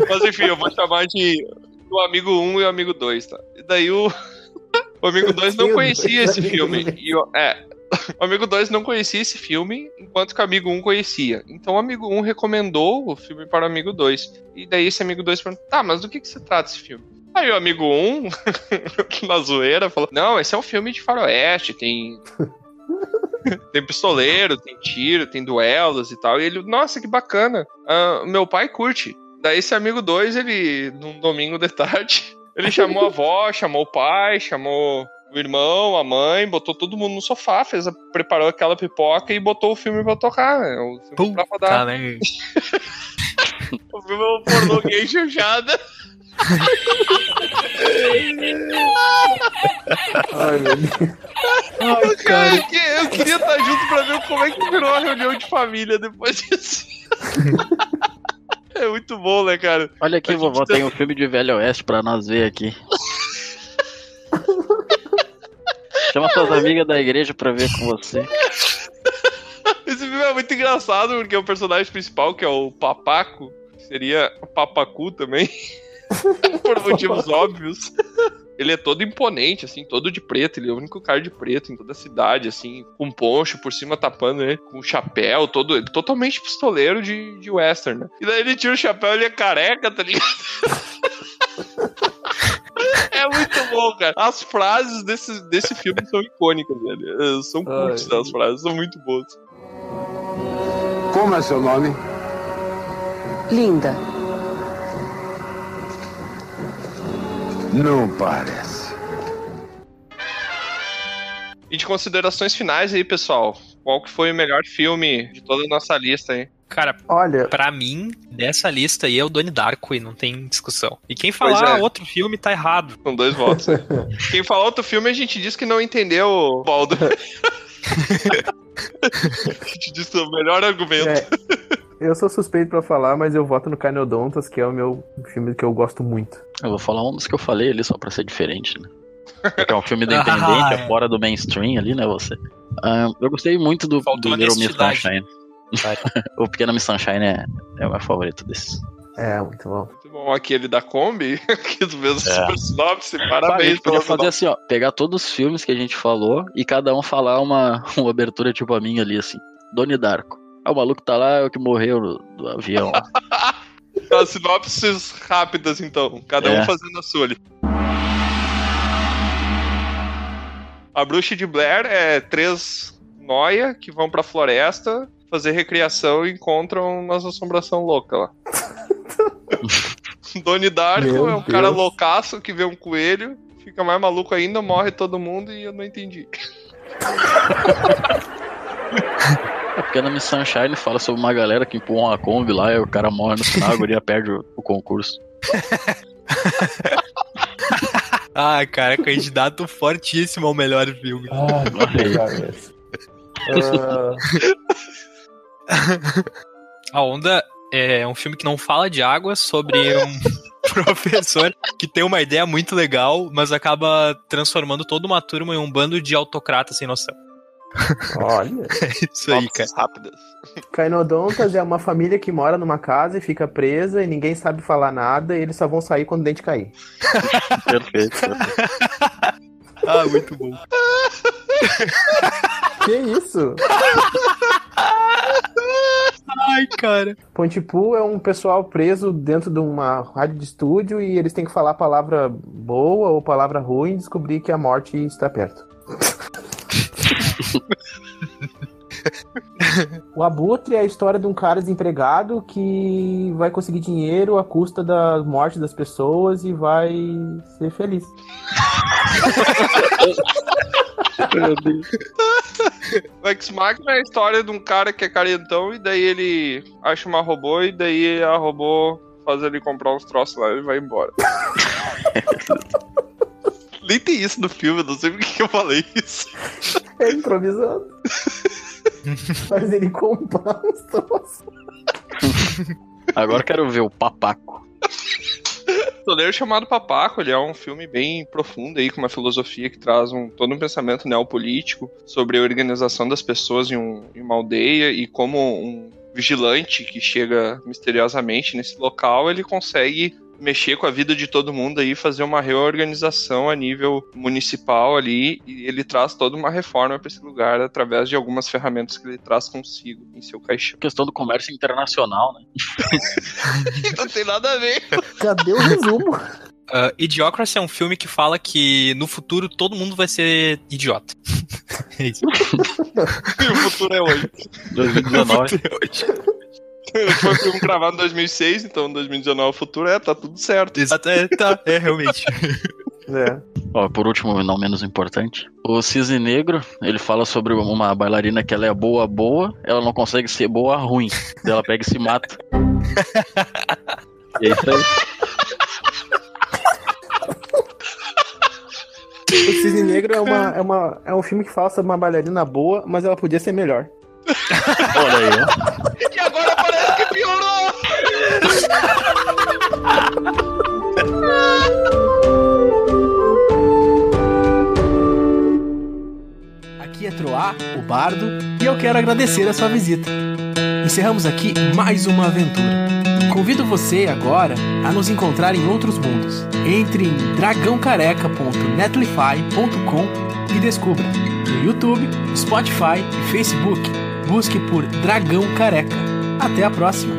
Speaker 3: Mas enfim, eu vou chamar de o amigo 1 e o amigo 2, tá? E daí o amigo 2 não conhecia esse filme. O amigo 2 não conhecia esse filme, enquanto que o amigo 1 conhecia. Então o amigo 1 recomendou o filme para o amigo 2. E daí esse amigo 2 perguntou, tá, mas do que se trata esse filme? Aí o amigo 1, na zoeira, falou, não, esse é um filme de faroeste, tem pistoleiro, tem tiro, tem duelos e tal. E ele, nossa, que bacana, meu pai curte. Daí esse amigo 2, ele, num domingo de tarde, ele chamou a avó, chamou o pai, chamou o irmão, a mãe, botou todo mundo no sofá, preparou aquela pipoca e botou o filme pra tocar, né? O filme pra rodar. O filme é um pornô gay chanchada.
Speaker 5: Ai, meu Deus.
Speaker 3: Ai, cara, eu queria estar junto pra ver como é que virou a reunião de família depois disso. É muito bom, né, cara?
Speaker 6: Olha aqui, vovó, tem um filme de Velho Oeste pra nós ver aqui. Chama suas amigas da igreja pra ver com você.
Speaker 3: Esse filme é muito engraçado, porque o personagem principal, que é o Papaco, seria o Papacu também, por motivos óbvios. Ele é todo imponente, assim, todo de preto. Ele é o único cara de preto em toda a cidade, assim, com poncho por cima tapando, né? Com chapéu, ele totalmente pistoleiro de western, né? E daí ele tira o chapéu e ele é careca, tá ligado? É muito bom, cara. As frases desse filme são icônicas, velho. São cultas, as frases são muito boas.
Speaker 7: Como é seu nome?
Speaker 8: Linda.
Speaker 7: Não parece.
Speaker 3: E de considerações finais aí, pessoal, qual que foi o melhor filme de toda a nossa lista aí?
Speaker 4: Cara,
Speaker 5: olha,
Speaker 4: pra mim, dessa lista aí é o Donnie Darko e não tem discussão. E quem falar outro filme tá errado.
Speaker 3: Com 2 votos. Quem falar outro filme, a gente diz que não entendeu, Baldo. A gente disse o melhor argumento.
Speaker 5: Eu sou suspeito pra falar, mas eu voto no Canodontas, que é o meu filme que eu gosto muito.
Speaker 6: Eu vou falar um dos que eu falei ali, só pra ser diferente, né? Porque é um filme independente, é fora do mainstream ali, né, você? Eu gostei muito do Little Miss Sunshine. O Pequeno Miss Sunshine é o meu favorito desses.
Speaker 5: É, muito bom.
Speaker 3: Muito bom. Aquele da Kombi, que do mesmo super sinopse, parabéns.
Speaker 6: A gente podia fazer assim, ó, pegar todos os filmes que a gente falou e cada um falar uma abertura tipo a minha ali, assim. Donnie Darko. O maluco tá lá, é o que morreu do avião.
Speaker 3: As sinopses rápidas, então. Cada um fazendo a sua ali. A Bruxa de Blair é 3 noia que vão pra floresta fazer recriação e encontram umas assombração louca lá. Donnie Darko é um cara loucaço que vê um coelho, fica mais maluco ainda, morre todo mundo e eu não entendi.
Speaker 6: A Pequena Miss Sunshine fala sobre uma galera que empurra uma Kombi lá e o cara morre no final, a guria perde o concurso.
Speaker 4: Ah, cara, candidato fortíssimo ao melhor filme. A Onda é um filme que não fala de água, sobre um professor que tem uma ideia muito legal, mas acaba transformando toda uma turma em um bando de autocratas sem noção.
Speaker 5: Olha.
Speaker 4: É isso aí, cara.
Speaker 3: Rápidas.
Speaker 5: Cainodontas é uma família que mora numa casa e fica presa e ninguém sabe falar nada e eles só vão sair quando o dente cair.
Speaker 6: Perfeito.
Speaker 4: Ah, muito bom.
Speaker 5: Que isso?
Speaker 4: Ai, cara.
Speaker 5: Pontypool é um pessoal preso dentro de uma rádio de estúdio e eles têm que falar palavra boa ou palavra ruim e descobrir que a morte está perto. O Abutre é a história de um cara desempregado que vai conseguir dinheiro à custa da morte das pessoas e vai ser feliz.
Speaker 6: Meu Deus.
Speaker 3: O Ex-Machina é a história de um cara que é carentão e daí ele acha uma robô e daí a robô faz ele comprar uns troços lá e ele vai embora. Nem tem isso no filme, eu não sei por que eu falei isso.
Speaker 5: É improvisando. Faz ele comprar uns troços.
Speaker 6: Agora quero ver o Papaco.
Speaker 3: Pistoleiro Chamado Papaco, ele é um filme bem profundo aí, com uma filosofia que traz todo um pensamento neopolítico sobre a organização das pessoas em uma aldeia e como um vigilante que chega misteriosamente nesse local, ele consegue mexer com a vida de todo mundo aí, fazer uma reorganização a nível municipal ali, e ele traz toda uma reforma para esse lugar através de algumas ferramentas que ele traz consigo em seu caixão.
Speaker 6: Questão do comércio internacional, né?
Speaker 3: Não tem nada a ver.
Speaker 5: Cadê o resumo?
Speaker 4: Idiocracy é um filme que fala que no futuro todo mundo vai ser idiota. É isso.
Speaker 3: E o futuro é hoje.
Speaker 6: 2019.
Speaker 3: Foi um filme gravado em 2006, então em 2019 o futuro tá tudo certo.
Speaker 4: Exato, realmente.
Speaker 6: Ó, por último, não menos importante, o Cisne Negro, ele fala sobre uma bailarina que ela é boa, ela não consegue ser boa ruim, daí ela pega e se mata. E é isso aí.
Speaker 5: O Cisne Negro é um filme que fala sobre uma bailarina boa, mas ela podia ser melhor.
Speaker 6: Olha aí, ó.
Speaker 3: E agora parece que piorou!
Speaker 9: Aqui é Troá, o Bardo, e eu quero agradecer a sua visita. Encerramos aqui mais uma aventura. Convido você agora a nos encontrar em outros mundos. Entre em dragãocareca.netlify.com e descubra. No YouTube, Spotify e Facebook, busque por Dragão Careca. Até a próxima!